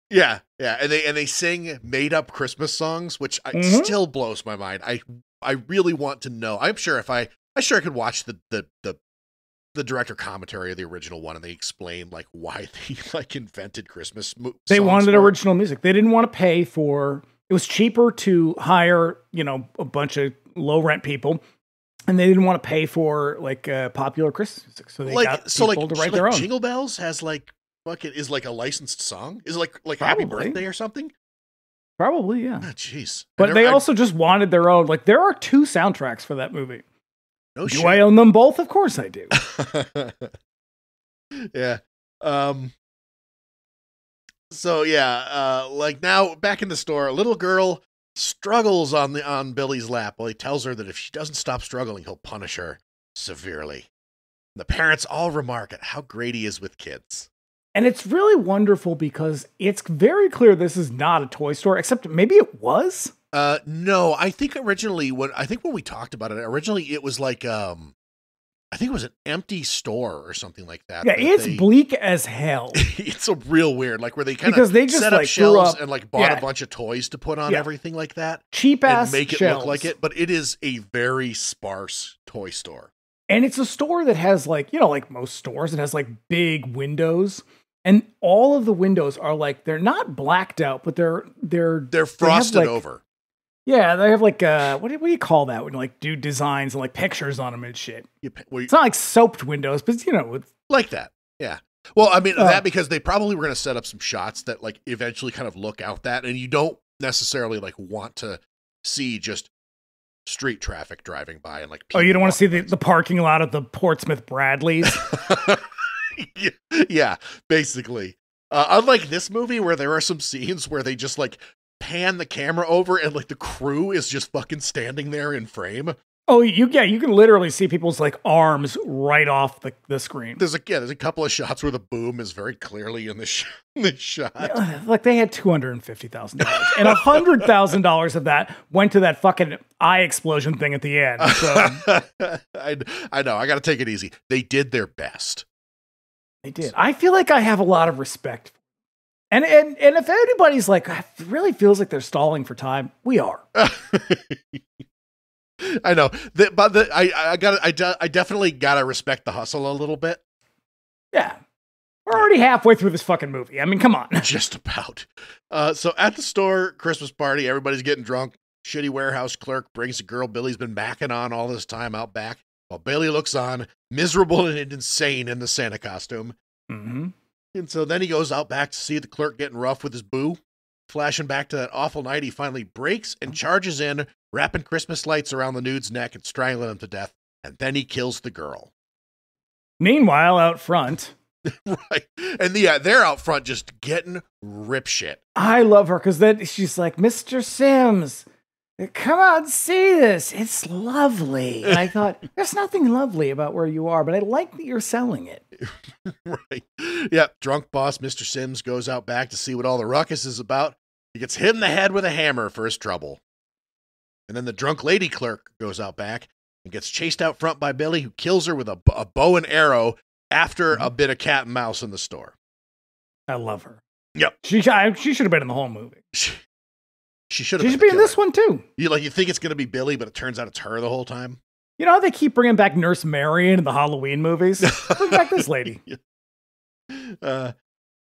Yeah, and they sing made up Christmas songs, which still blows my mind. I really want to know. I'm sure I could watch the director commentary of the original one, and they explain like why they invented Christmas songs. They wanted original music. They didn't want to pay for. It was cheaper to hire a bunch of low rent people. And they didn't want to pay for popular Christmas music, so they got people to write their own. Jingle Bells has is a licensed song. Is it like Happy Birthday or something? Probably, yeah. Oh, jeez. But they also just wanted their own. Like, there are 2 soundtracks for that movie. No shit. Do I own them both? Of course I do. Yeah. So yeah, now back in the store, a little girl struggles on Billy's lap while he tells her that if she doesn't stop struggling, he'll punish her. severely. The parents all remark at how great he is with kids. And it's really wonderful because it's very clear this is not a toy store, except maybe it was. No, I think originally when we talked about it, originally it was like I think it was an empty store or something like that. Yeah, it's bleak as hell. It's a real weird, like where they kind because of they just set up like shelves and like bought a bunch of toys to put on everything like that. Cheap ass and make it shelves. look like it, but it is a very sparse toy store. And it's a store that has like, you know, like most stores, it has like big windows. And all of the windows are like, they're not blacked out, but they're frosted like, over. Yeah, they have like what do you call that when you like do designs and like pictures on them and shit? It's not like soaped windows, but you know, it's like that. Yeah. Well, I mean that because they probably were going to set up some shots that like eventually kind of look out that, and you don't necessarily like want to see just street traffic driving by and like. You don't want to see the parking lot of the Portsmouth Bradleys. Yeah, basically. Unlike this movie where there are some scenes where they just like pan the camera over and like the crew is just fucking standing there in frame. Oh, you can literally see people's like arms right off the screen. There's a couple of shots where the boom is very clearly in the shot. Yeah, like they had $250,000 and $100,000 of that went to that fucking eye explosion thing at the end. So. I know. I got to take it easy. They did their best. They did. I feel like I have a lot of respect. And if anybody's like, it really feels like they're stalling for time, we are. I know. I definitely gotta respect the hustle a little bit. Yeah. We're already halfway through this fucking movie. I mean, come on. Just about. So at the store, Christmas party, everybody's getting drunk. Shitty warehouse clerk brings a girl Billy's been macking on all this time out back, while Billy looks on, miserable and insane in the Santa costume. Mm-hmm. And so then he goes out back to see the clerk getting rough with his boo. Flashing back to that awful night, he finally breaks and charges in, wrapping Christmas lights around the dude's neck and strangling him to death. And then he kills the girl. Meanwhile, out front. Right. And they're out front just getting rip shit. I love her because then she's like, Mr. Sims, come out and see this. It's lovely. And I thought, there's nothing lovely about where you are, but I like that you're selling it. Right. Yeah. Drunk boss Mr. Sims goes out back to see what all the ruckus is about. He gets hit in the head with a hammer for his trouble. And then the drunk lady clerk goes out back and gets chased out front by Billy, who kills her with a bow and arrow after a bit of cat and mouse in the store. I love her. Yep. She should have been in the whole movie. She should have. She should be in this one too. You think it's going to be Billy, but it turns out it's her the whole time. You know how they keep bringing back Nurse Marion in the Halloween movies? Bring back this lady. Back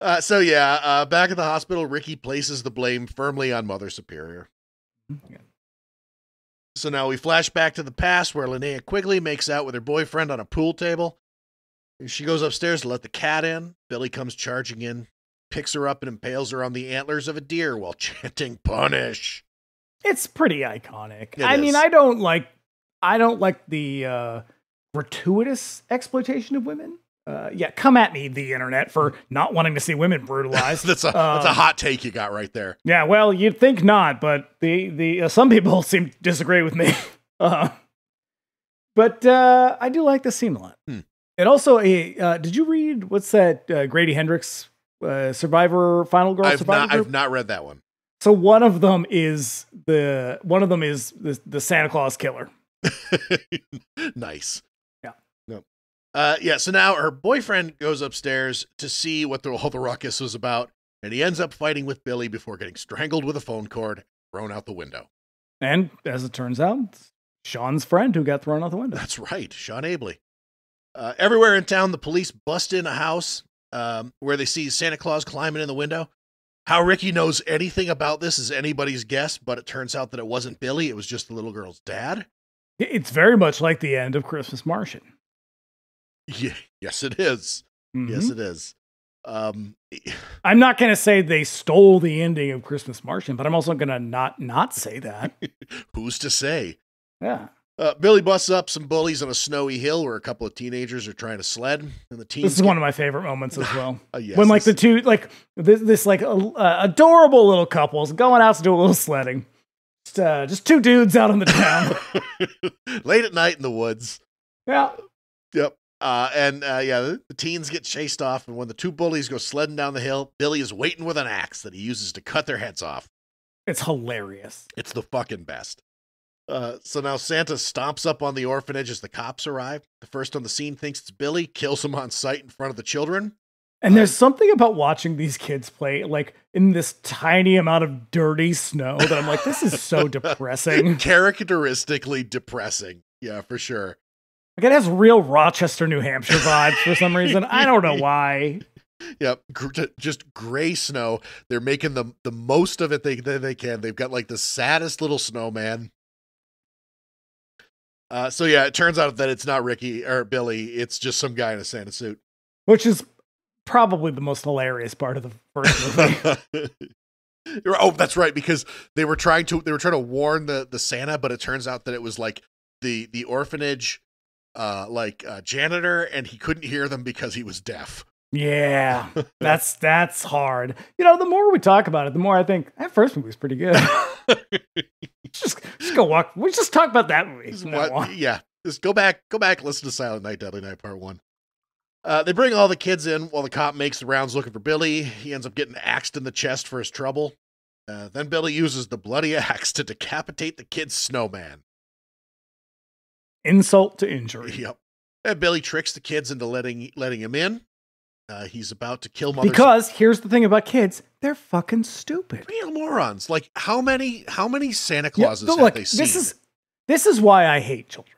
at the hospital, Ricky places the blame firmly on Mother Superior. Yeah. So now we flash back to the past where Linnea Quigley makes out with her boyfriend on a pool table. She goes upstairs to let the cat in. Billy comes charging in, picks her up and impales her on the antlers of a deer while chanting "Punish." It's pretty iconic. I mean, I don't like the gratuitous exploitation of women. Come at me, the internet, for not wanting to see women brutalized. That's a hot take you got right there. Yeah, well, you'd think not, but the some people seem to disagree with me. But I do like this scene a lot. And also, did you read what's that Grady Hendrix Survivor Final Girl? I've not read that one. So one of them is the Santa Claus killer. Nice. Yeah. No. So now her boyfriend goes upstairs to see what all the ruckus was about, and he ends up fighting with Billy before getting strangled with a phone cord, thrown out the window. And as it turns out, it's Sean's friend who got thrown out the window. That's right, Sean Abley. Everywhere in town, the police bust in a house where they see Santa Claus climbing in the window. How Ricky knows anything about this is anybody's guess, but it turns out that it wasn't Billy. It was just the little girl's dad. It's very much like the end of Christmas Martian. Yeah, yes, it is. Mm-hmm. Yes, it is. I'm not going to say they stole the ending of Christmas Martian, but I'm also going to not say that. Who's to say? Yeah. Billy busts up some bullies on a snowy hill where a couple of teenagers are trying to sled, and the teens. This is one of my favorite moments as well. Yes, when like the two this adorable little couples going out to do a little sledding. Just two dudes out in the town. Late at night in the woods. Yeah. Yep. The teens get chased off, and when the two bullies go sledding down the hill, Billy is waiting with an axe that he uses to cut their heads off. It's hilarious. It's the fucking best. So now Santa stomps up on the orphanage as the cops arrive. The first on the scene thinks it's Billy, kills him on sight in front of the children. And there's something about watching these kids play, like, in this tiny amount of dirty snow that I'm like, this is so depressing. Characteristically depressing. Yeah, for sure. Like, it has real Rochester, New Hampshire vibes for some reason. I don't know why. Yep, just gray snow. They're making the most of it they can. They've got, like, the saddest little snowman. It turns out that it's not Ricky or Billy. It's just some guy in a Santa suit. Which is probably the most hilarious part of the first movie. Oh, that's right, because they were trying to warn the Santa, but it turns out that it was like the orphanage janitor, and he couldn't hear them because he was deaf. Yeah, that's hard. You know, the more we talk about it, the more I think that first movie was pretty good. just go walk. We just talk about that movie. Just go back, listen to Silent Night, Deadly Night Part 1. They bring all the kids in while the cop makes the rounds looking for Billy. He ends up getting axed in the chest for his trouble. Then Billy uses the bloody axe to decapitate the kid's snowman. Insult to injury. Yep. And Billy tricks the kids into letting him in. He's about to kill Mother. Because here's the thing about kids: they're fucking stupid. Real morons. Like how many Santa Clauses have they seen? This is why I hate children.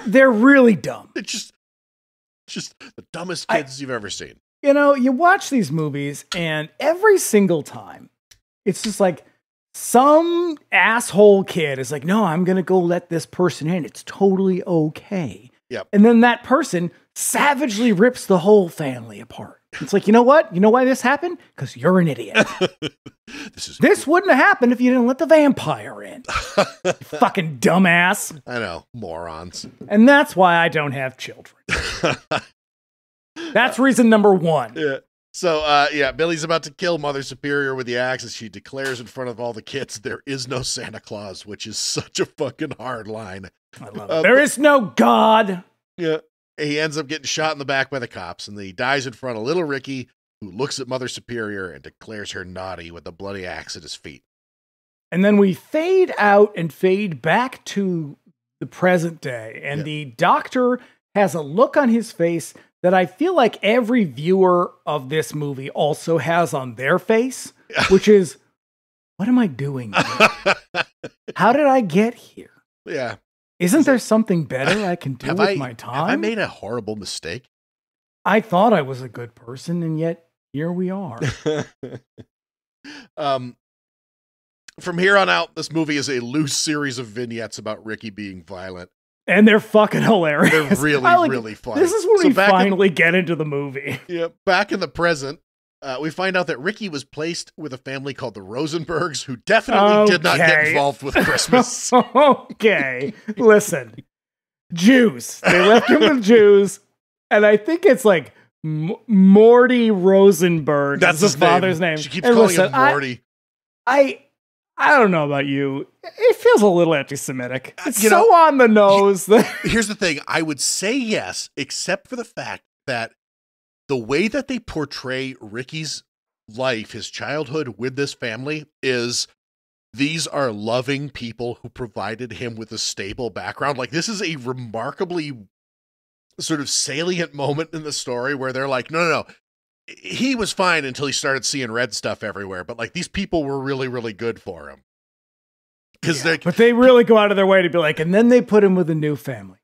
They're really dumb. It's just the dumbest kids you've ever seen. You know, you watch these movies, and every single time, it's just like some asshole kid is like, "No, I'm gonna go let this person in. It's totally okay." Yep. And then that person savagely rips the whole family apart. It's like, you know what? You know why this happened? Because you're an idiot. This wouldn't have happened if you didn't let the vampire in. You fucking dumbass. I know, morons. And that's why I don't have children. That's reason number one. Yeah. So, Billy's about to kill Mother Superior with the axe as she declares in front of all the kids there is no Santa Claus, which is such a fucking hard line. I love it. There is no God. Yeah. He ends up getting shot in the back by the cops, and then he dies in front of little Ricky, who looks at Mother Superior and declares her naughty with the bloody axe at his feet. And then we fade out and fade back to the present day, and the doctor has a look on his face that I feel like every viewer of this movie also has on their face, which is, what am I doing here? How did I get here? Yeah. Isn't there something better I can do with my time? Have I made a horrible mistake? I thought I was a good person, and yet here we are. From here on out, this movie is a loose series of vignettes about Ricky being violent. And they're fucking hilarious. They're really funny. This is when we finally get into the movie. Yeah, back in the present, we find out that Ricky was placed with a family called the Rosenbergs, who definitely did not get involved with Christmas. Okay, listen. Jews. They left him with Jews, and I think it's like Morty Rosenberg. That's his father's name. She keeps calling him Morty. I don't know about you. It feels a little anti-Semitic. It's so on the nose. Here's the thing. I would say yes, except for the fact that the way that they portray Ricky's life, his childhood with this family, is these are loving people who provided him with a stable background. Like, this is a remarkably sort of salient moment in the story where they're like, no. He was fine until he started seeing red stuff everywhere, but like these people were really, really good for him. But they really go out of their way to be like, and then they put him with a new family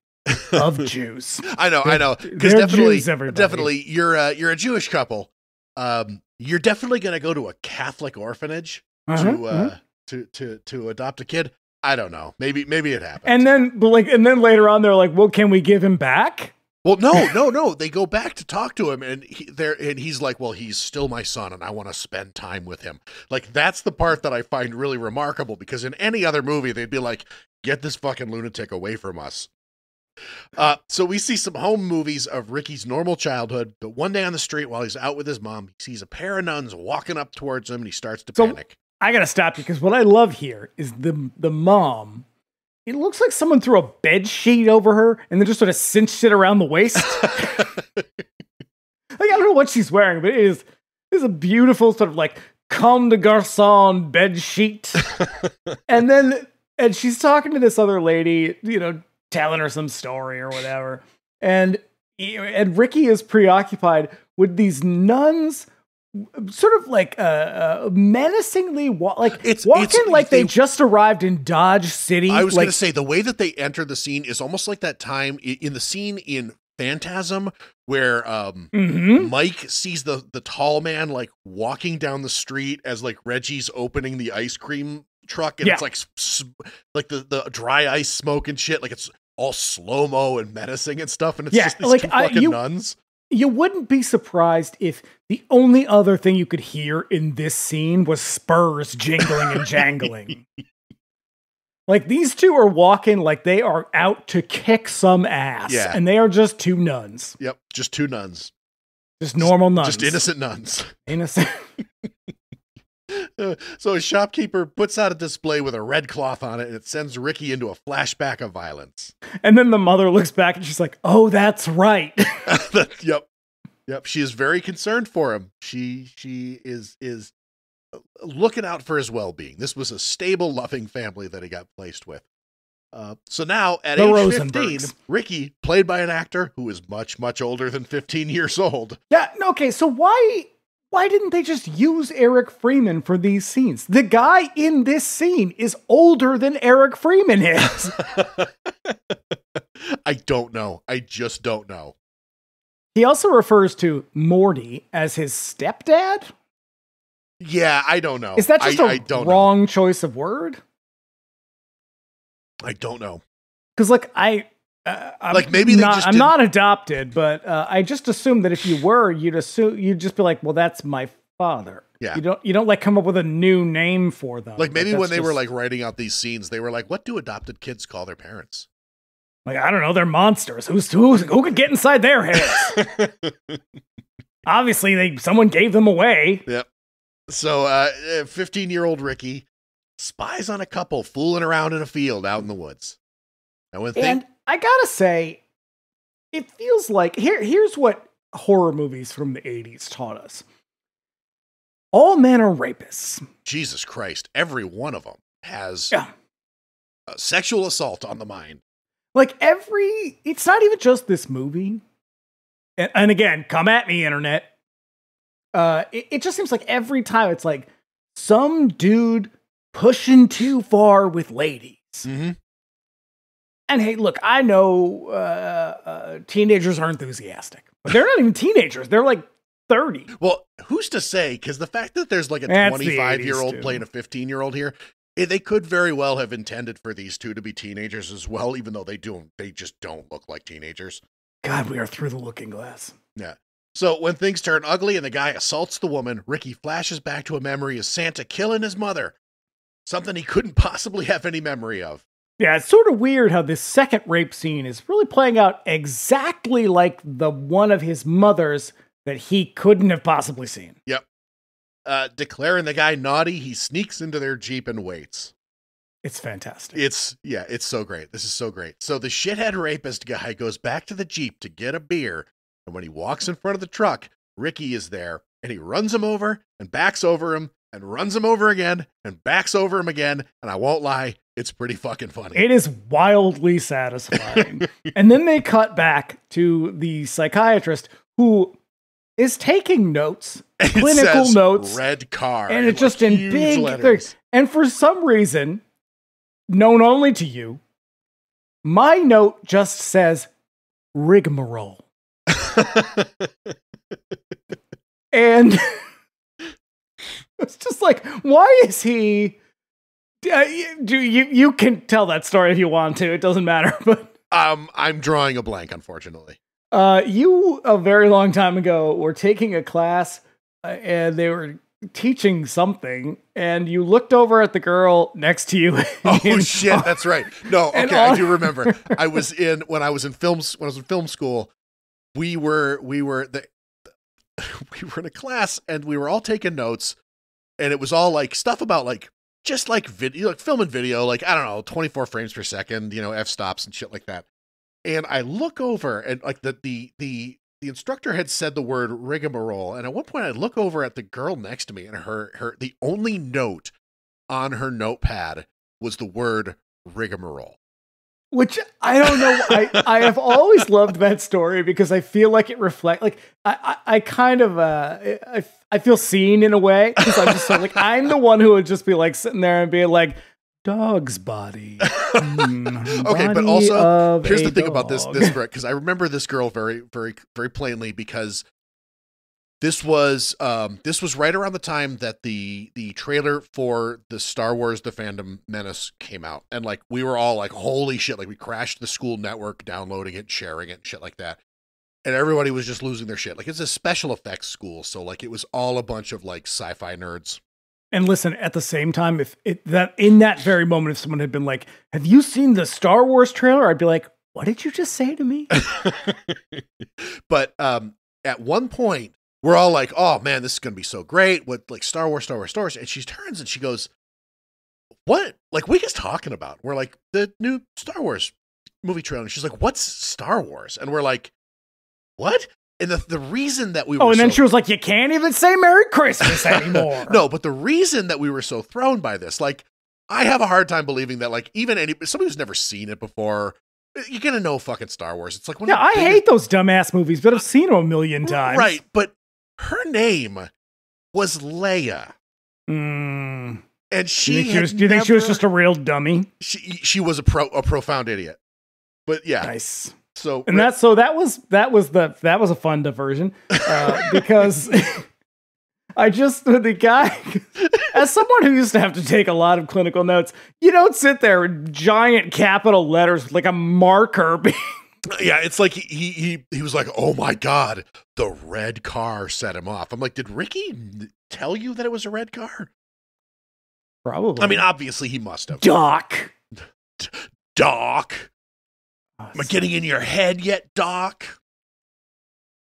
of Jews. I know. Because definitely, you're a Jewish couple. You're definitely going to go to a Catholic orphanage to adopt a kid. I don't know. Maybe it happens. And then later on, they're like, well, can we give him back? Well, no. They go back to talk to him, and he's like, well, he's still my son, and I want to spend time with him. Like, that's the part that I find really remarkable, because in any other movie, they'd be like, get this fucking lunatic away from us. So we see some home movies of Ricky's normal childhood, but one day on the street while he's out with his mom, he sees a pair of nuns walking up towards him, and he starts to panic. I got to stop you, because what I love here is the mom it looks like someone threw a bed sheet over her and then just sort of cinched it around the waist. Like, I don't know what she's wearing, but it is a beautiful sort of like comme de garçon bed sheet. and she's talking to this other lady, you know, telling her some story or whatever. And Ricky is preoccupied with these nuns sort of like menacingly walking like they just arrived in Dodge City. I was like, going to say, the way that they enter the scene is almost like that time in the scene in Phantasm where Mike sees the tall man like walking down the street as like Reggie's opening the ice cream truck, and it's like the dry ice smoke and shit, like it's all slow-mo and menacing and stuff, and it's just these two fucking nuns. You wouldn't be surprised if the only other thing you could hear in this scene was spurs jingling and jangling. Like, these two are walking like they are out to kick some ass. Yeah. And they are just two nuns. Yep, just two nuns. Just normal nuns. Just innocent nuns. Innocent. So a shopkeeper puts out a display with a red cloth on it, and it sends Ricky into a flashback of violence. And then the mother looks back and she's like, oh, that's right. Yep. She is very concerned for him. She is looking out for his well-being. This was a stable, loving family that he got placed with. So now, at age 15, Ricky, played by an actor who is much, much older than 15 years old. Yeah, okay, so why didn't they just use Eric Freeman for these scenes? The guy in this scene is older than Eric Freeman is. I don't know. I just don't know. He also refers to Morty as his stepdad? Yeah, I don't know. Is that just a wrong choice of word? I don't know. Because, like, I'm not adopted, but I just assumed that if you were, you'd just be like, well, that's my father. Yeah. You don't like come up with a new name for them. Like, maybe when they were like writing out these scenes, they were like, what do adopted kids call their parents? Like, I don't know, they're monsters. Who could get inside their heads? Obviously, someone gave them away. Yep. So, 15-year-old Ricky spies on a couple fooling around in a field out in the woods. And I gotta say, it feels like here's what horror movies from the 80s taught us. All men are rapists. Jesus Christ, every one of them has sexual assault on the mind. Like it's not even just this movie. And again, come at me, internet. It just seems like every time it's like some dude pushing too far with ladies. Mm-hmm. And hey, look, I know teenagers are enthusiastic, but they're not even teenagers. They're like 30. Well, who's to say? Because the fact that there's like a 25-year-old playing a 15-year-old here, they could very well have intended for these two to be teenagers as well, even though they just don't look like teenagers. God, we are through the looking glass. Yeah. So when things turn ugly and the guy assaults the woman, Ricky flashes back to a memory of Santa killing his mother. Something he couldn't possibly have any memory of. Yeah, it's sort of weird how this second rape scene is really playing out exactly like the one of his mother's that he couldn't have possibly seen. Yep. Declaring the guy naughty, he sneaks into their Jeep and waits. It's fantastic. It's so great. This is so great. So the shithead rapist guy goes back to the Jeep to get a beer, and when he walks in front of the truck, Ricky is there, and he runs him over and backs over him and runs him over again and backs over him again, and I won't lie, it's pretty fucking funny. It is wildly satisfying. And then they cut back to the psychiatrist who is taking notes, clinical notes. Red car. And it's just in big letters. And for some reason, known only to you, my note just says rigmarole. And it's just like, why is he... you can tell that story if you want to. It doesn't matter. But I'm drawing a blank, unfortunately. You, a very long time ago, were taking a class and they were teaching something, and you looked over at the girl next to you. Oh shit, that's right. No, okay, I do remember. When I was in film school, we were in a class and we were all taking notes, and it was all like stuff about like just like video, like film and video, like, I don't know, 24 frames per second, f-stops and shit like that. And I look over and like the instructor had said the word rigmarole. And at one point I look over at the girl next to me, and the only note on her notepad was the word rigmarole. Which I don't know. I have always loved that story because I feel like it reflects, like, I kind of, I feel seen in a way. Because I'm just like, I'm the one who would just be like sitting there and be like, dog's body. Okay, but also, here's the thing about this Brett, because I remember this girl very, very, very plainly, because this was right around the time that the trailer for the Star Wars The Phantom Menace came out, and like we were all like, holy shit, like we crashed the school network downloading it, sharing it, and shit like that. And everybody was just losing their shit. Like, it's a special effects school, so like it was all a bunch of like sci-fi nerds. And listen, at the same time, in that very moment, if someone had been like, have you seen the Star Wars trailer? I'd be like, what did you just say to me? But at one point, we're all like, oh man, this is going to be so great. What, like, Star Wars. And she turns and she goes, what? Like, what are you guys talking about? We're like, the new Star Wars movie trailer. And she's like, what's Star Wars? And we're like, what? And the reason that we were and then she was like, you can't even say Merry Christmas anymore. No, but the reason that we were so thrown by this, like, I have a hard time believing that, like, even somebody who's never seen it before, you're going to know fucking Star Wars. It's like, I hate those dumbass movies, but I've seen them a million times. Right, but her name was Leia. And she do you think she was just a real dummy? She was a profound idiot. But yeah. Nice. So that was a fun diversion because the guy, as someone who used to have to take a lot of clinical notes, you don't sit there with giant capital letters with like a marker. Yeah, it's like he was like, oh my God, the red car set him off. I'm like, did Ricky tell you that it was a red car? Probably. I mean, obviously he must have. Doc. Am I getting in your head yet, Doc?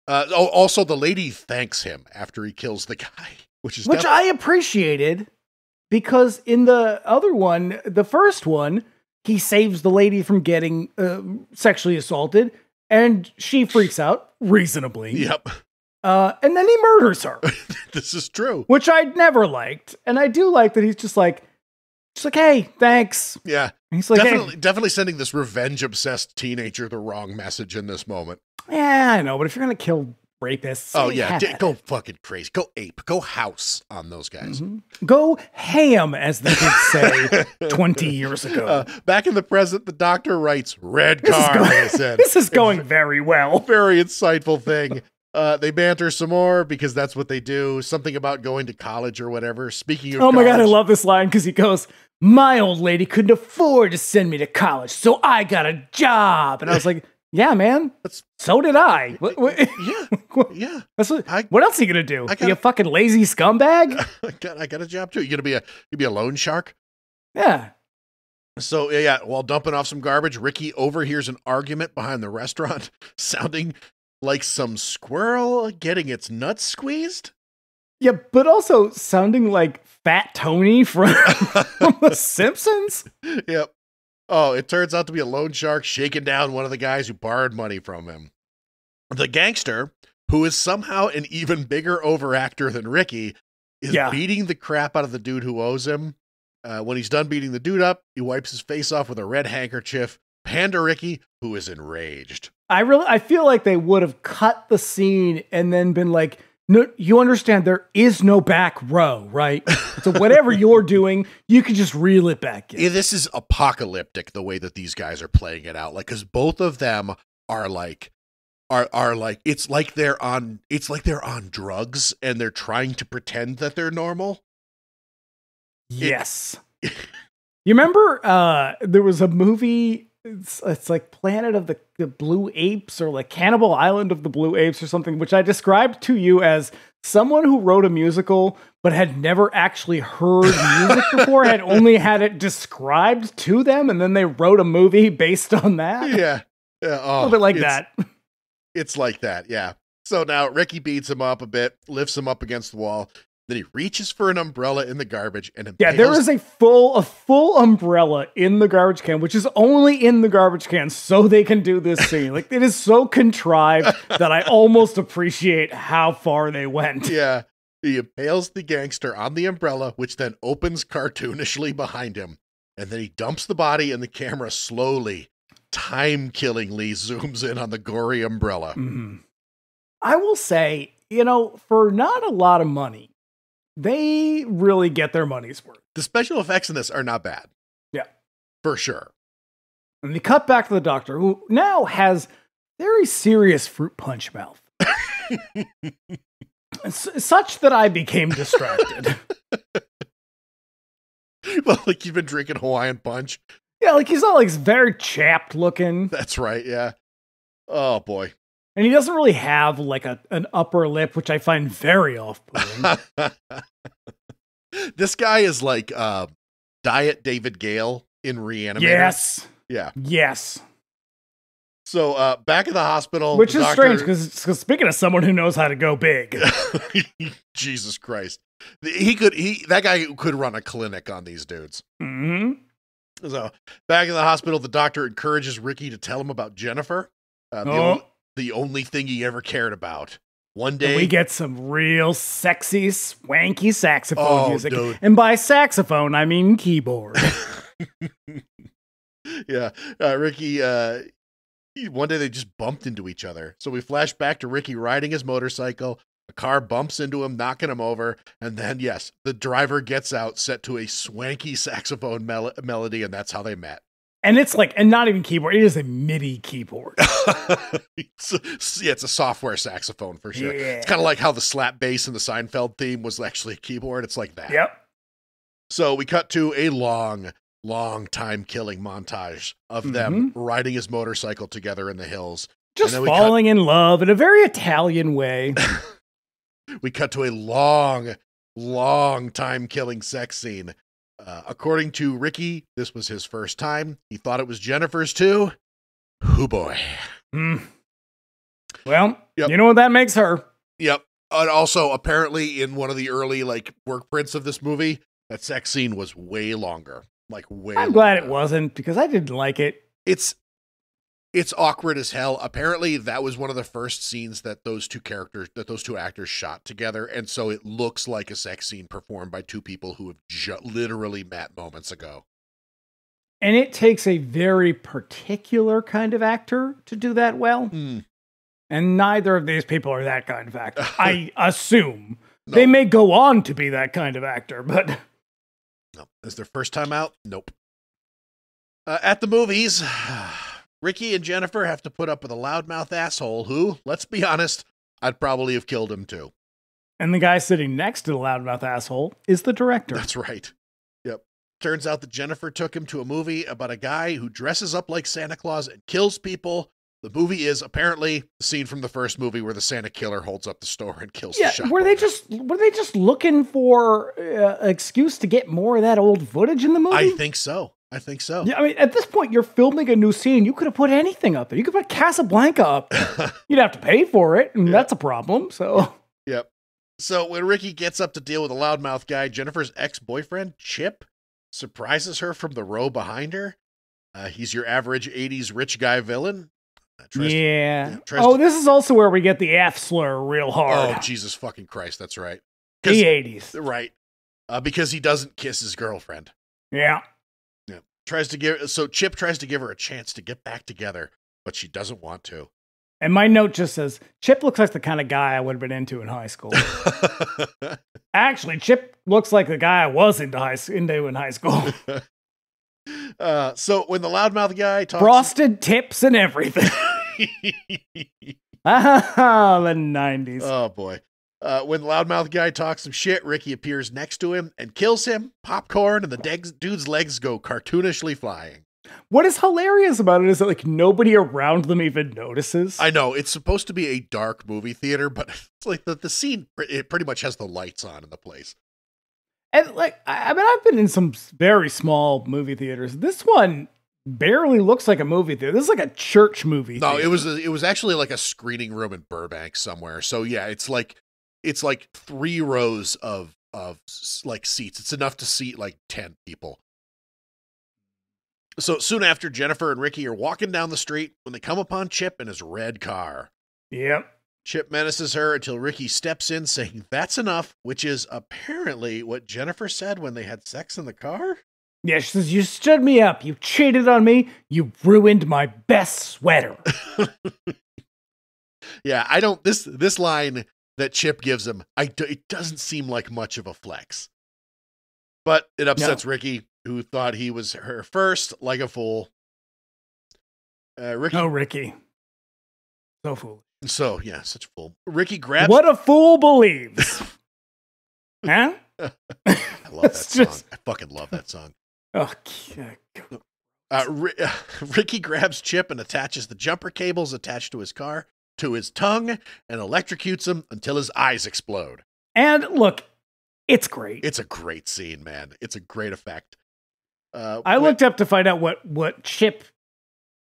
Also, the lady thanks him after he kills the guy, which I appreciated, because in the other one, the first one, he saves the lady from getting sexually assaulted, and she freaks out reasonably. Yep. And then he murders her. This is true. Which I'd never liked, and I do like that he's just like, hey, thanks. Yeah. And he's like, definitely sending this revenge-obsessed teenager the wrong message in this moment. Yeah, I know, but if you're going to kill rapists... Oh, yeah, go fucking crazy. Go ape. Go house on those guys. Mm-hmm. Go ham, as the kids say 20 years ago. Back in the present, the doctor writes, red car, they said. This is going very well. Very insightful thing. They banter some more because that's what they do. Something about going to college or whatever. Speaking of college, my God, I love this line because he goes, my old lady couldn't afford to send me to college, so I got a job. And I was like, yeah, man, so did I. Yeah. What else are you going to do? Be a fucking lazy scumbag? I got a job too. You going to be a loan shark? Yeah. So, yeah, while dumping off some garbage, Ricky overhears an argument behind the restaurant sounding like some squirrel getting its nuts squeezed? Yeah, but also sounding like Fat Tony from The Simpsons. Yep. Oh, it turns out to be a loan shark shaking down one of the guys who borrowed money from him. The gangster, who is somehow an even bigger overactor than Ricky, is beating the crap out of the dude who owes him. When he's done beating the dude up, he wipes his face off with a red handkerchief. Panda Ricky, who is enraged. I feel like they would have cut the scene and then been like, no, you understand there is no back row, right? So whatever you're doing, you can just reel it back in. Yeah, this is apocalyptic, the way that these guys are playing it out. Like, because both of them are like, it's like they're on drugs and they're trying to pretend that they're normal. Yes. You remember there was a movie, it's like Planet of the Blue Apes, or like Cannibal Island of the Blue Apes or something, which I described to you as someone who wrote a musical but had never actually heard music before, had only had it described to them, and then they wrote a movie based on that. Yeah. A little bit like that. It's like that, yeah. So now Ricky beats him up a bit, lifts him up against the wall. Then he reaches for an umbrella in the garbage and Yeah, there is a full umbrella in the garbage can, which is only in the garbage can so they can do this scene. Like, it is so contrived that I almost appreciate how far they went. Yeah. He impales the gangster on the umbrella, which then opens cartoonishly behind him. And then he dumps the body, and the camera slowly, time-killingly zooms in on the gory umbrella. Mm-hmm. I will say, you know, for not a lot of money, they really get their money's worth. The special effects in this are not bad. Yeah. For sure. And they cut back to the doctor, who now has very serious fruit punch mouth. Such that I became distracted. Well, like you've been drinking Hawaiian Punch. Yeah, like he's all like very chapped looking. That's right, yeah. Oh, boy. And he doesn't really have like an upper lip, which I find very off-putting. This guy is like Diet David Gale in Reanimator. Yes. Yeah. Yes. So back at the hospital. Which the is doctor... strange, because speaking of someone who knows how to go big. Jesus Christ. That guy could run a clinic on these dudes. Mm-hmm. So back in the hospital, the doctor encourages Ricky to tell him about Jennifer. The only thing he ever cared about. One day we get some real sexy, swanky saxophone music. Dude. And by saxophone, I mean keyboard. Yeah. Ricky, one day they just bumped into each other. So we flash back to Ricky riding his motorcycle. A car bumps into him, knocking him over. And then, yes, the driver gets out, set to a swanky saxophone melody, and that's how they met. And it's like, and not even keyboard, it is a MIDI keyboard. It's a software saxophone for sure. Yeah. It's kind of like how the slap bass in the Seinfeld theme was actually a keyboard. It's like that. Yep. So we cut to a long time killing montage of them riding his motorcycle together in the hills. Just falling in love in a very Italian way. We cut to a long time killing sex scene. According to Ricky, this was his first time. He thought it was Jennifer's too. Hoo boy. Well, yep. You know what that makes her. Yep. And also, apparently, in one of the early work prints of this movie, that sex scene was way longer. I'm glad it wasn't, because I didn't like it. It's awkward as hell. Apparently, that was one of the first scenes that those two actors shot together, and so it looks like a sex scene performed by two people who have literally met moments ago. And it takes a very particular kind of actor to do that well. And neither of these people are that kind of actor. I assume. No. They may go on to be that kind of actor, but... No. Is their first time out? Nope. At the movies... Ricky and Jennifer have to put up with a loudmouth asshole who, let's be honest, I'd probably have killed him too. And the guy sitting next to the loudmouth asshole is the director. That's right. Yep. Turns out that Jennifer took him to a movie about a guy who dresses up like Santa Claus and kills people. The movie is apparently the scene from the first movie where the Santa killer holds up the store and kills the shop. Were they just looking for an excuse to get more of that old footage in the movie? I think so. Yeah, I mean, at this point, you're filming a new scene. You could have put anything up there. You could put Casablanca up. You'd have to pay for it, and that's a problem. So, yep. So when Ricky gets up to deal with a loudmouth guy, Jennifer's ex-boyfriend, Chip, surprises her from the row behind her. He's your average 80s rich guy villain. This is also where we get the F slur real hard. Oh, Jesus fucking Christ, that's right. The 80s. Right. Because he doesn't kiss his girlfriend. Yeah. Chip tries to give her a chance to get back together, but she doesn't want to. And my note just says, Chip looks like the kind of guy I would have been into in high school. Actually, Chip looks like the guy I was into in high school. So when the loudmouth guy talks... Frosted tips and everything. The 90s. Oh, boy. When the loudmouth guy talks some shit, Ricky appears next to him and kills him. Popcorn and the dude's legs go cartoonishly flying. What is hilarious about it is that nobody around them even notices. I know it's supposed to be a dark movie theater, but it's like the scene, it pretty much has the lights on in the place. And I've been in some very small movie theaters. This one barely looks like a movie theater. This is like a church movie theater. No, it was actually like a screening room in Burbank somewhere. So yeah, it's like 3 rows of like seats. It's enough to seat like 10 people. So soon after, Jennifer and Ricky are walking down the street when they come upon Chip in his red car. Yep. Chip menaces her until Ricky steps in saying, "That's enough," which is apparently what Jennifer said when they had sex in the car. Yeah, she says, "You stood me up. You cheated on me. You ruined my best sweater." Yeah, I don't, this line that Chip gives him, it doesn't seem like much of a flex. But it upsets Ricky, who thought he was her first, like a fool. Ricky. So foolish. So, yeah, such a fool. Ricky grabs... What a fool believes. Huh? I love that song. I fucking love that song. Oh, Ricky grabs Chip and attaches the jumper cables attached to his car to his tongue and electrocutes him until his eyes explode. And look, it's great. It's a great scene, man. It's a great effect. I looked up to find out what Chip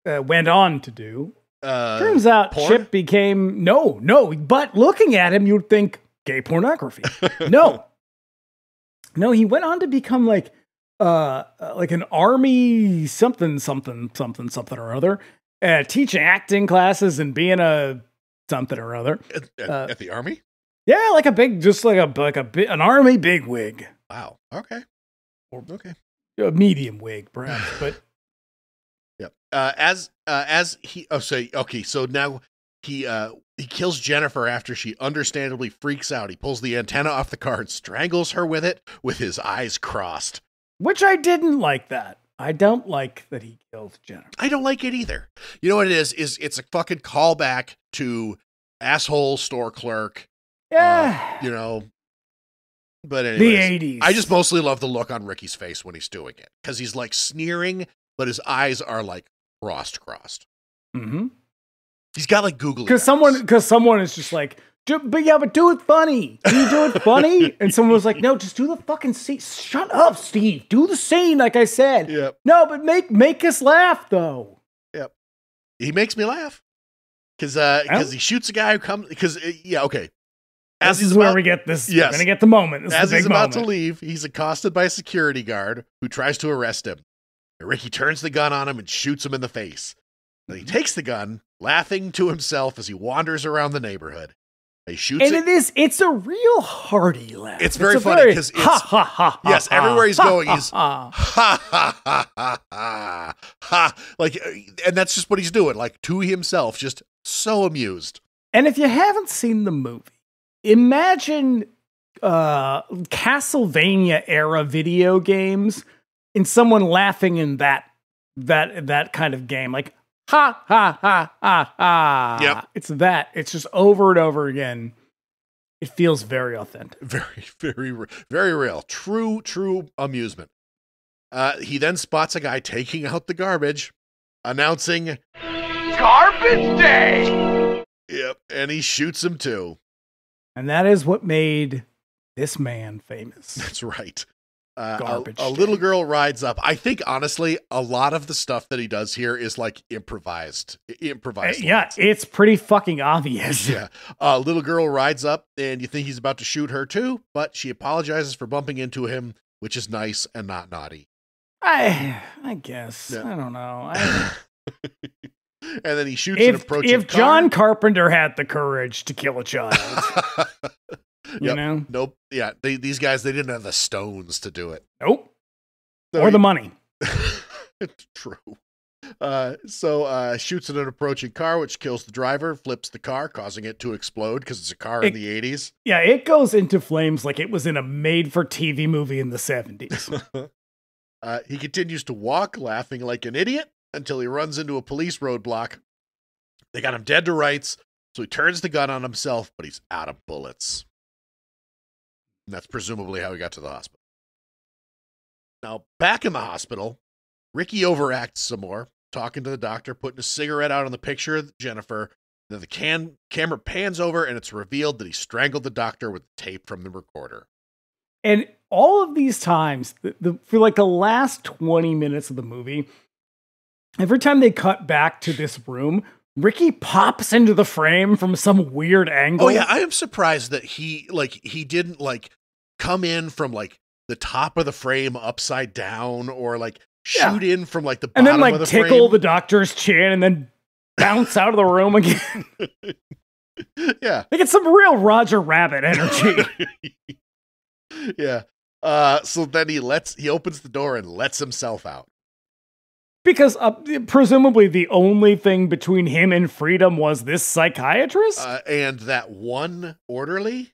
went on to do. Turns out porn? Chip became no, but looking at him, you'd think gay pornography. No, he went on to become like an army something or other, teaching acting classes and being a something or other at the army. Yeah, like a big, just like an army bigwig. Wow. Okay. Okay. A medium wig, perhaps, but. Yep. So now he kills Jennifer after she understandably freaks out. He pulls the antenna off the car and strangles her with it with his eyes crossed. Which I didn't like that. I don't like that he kills Jennifer. I don't like it either. You know what it is it's a fucking callback to asshole store clerk. Yeah. But anyways, the 80s. I just mostly love the look on Ricky's face when he's doing it. Because he's like sneering, but his eyes are like crossed. Mm-hmm. He's got like googly eyes. Because someone is just like, but do it funny. Can you do it funny? And someone was like, no, just do the fucking scene. Shut up, Steve. Do the scene, like I said. Yep. No, but make us laugh, though. Yep. He makes me laugh. Because he shoots a guy who comes... okay. This is where we get this. Yes. We're going to get the moment. This As is the big he's about moment. to leave, he's accosted by a security guard who tries to arrest him. And Ricky turns the gun on him and shoots him in the face. Then he takes the gun, laughing to himself as he wanders around the neighborhood. He shoots and it's a real hearty laugh. It's very funny because it's ha ha ha. Yes, ha, everywhere he's ha, going, ha, he's ha ha ha ha ha ha. Like, and that's just what he's doing, like to himself, just so amused. And if you haven't seen the movie, imagine Castlevania era video games and someone laughing in that kind of game, like ha ha ha ha ha. Yep. It's just over and over again. It feels very authentic. Very, very, very real. True amusement. He then spots a guy taking out the garbage, announcing Garbage Day! Yep, and he shoots him too. And that is what made this man famous. That's right. Garbage a little girl rides up. I think, honestly, a lot of the stuff that he does here is like improvised. Yeah, it's pretty fucking obvious. Yeah. A little girl rides up, and you think he's about to shoot her too, but she apologizes for bumping into him, which is nice and not naughty. I guess. Yeah. I don't know. And then he shoots an approaching car. If John Carpenter had the courage to kill a child. You know? Nope. Yeah. These guys, they didn't have the stones to do it. Nope. Or the money. True. So shoots at an approaching car, which kills the driver, flips the car, causing it to explode because it's a car in the 80s. Yeah, it goes into flames like it was in a made-for-TV movie in the 70s. He continues to walk, laughing like an idiot, until he runs into a police roadblock. They got him dead to rights, so he turns the gun on himself, but he's out of bullets. And that's presumably how he got to the hospital. Now, back in the hospital, Ricky overacts some more, talking to the doctor, putting a cigarette out on the picture of Jennifer. Then the camera pans over, and it's revealed that he strangled the doctor with tape from the recorder. And all of these times, for like the last 20 minutes of the movie, every time they cut back to this room, Ricky pops into the frame from some weird angle. Oh yeah, I am surprised that he didn't come in from like the top of the frame upside down, or like shoot in from like the bottom and then like of the tickle frame. the doctor's chin and then bounce out of the room again. Yeah. They get some real Roger Rabbit energy. Yeah. So then he opens the door and lets himself out. Because presumably the only thing between him and freedom was this psychiatrist? And that one orderly.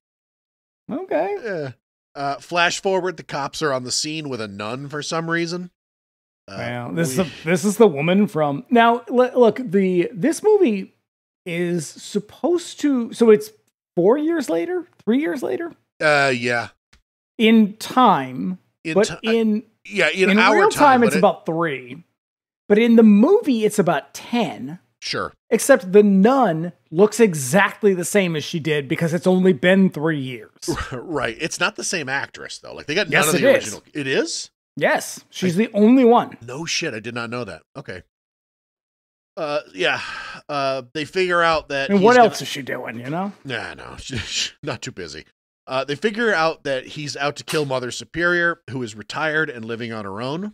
Okay. Flash forward, the cops are on the scene with a nun for some reason. Well, this is the woman from... Now, look, this movie is supposed to... So it's 4 years later? 3 years later? Yeah. In time. In our real time, it's but about 3. But in the movie, it's about 10. Sure. Except the nun looks exactly the same as she did because it's only been 3 years. Right. It's not the same actress, though. Like, they got Yes, none of it the is. original. It is? Yes. She's the only one. No shit. I did not know that. Okay. Yeah. They figure out that... And what else is she doing, you know? Nah, no. She's not too busy. They figure out that he's out to kill Mother Superior, who is retired and living on her own.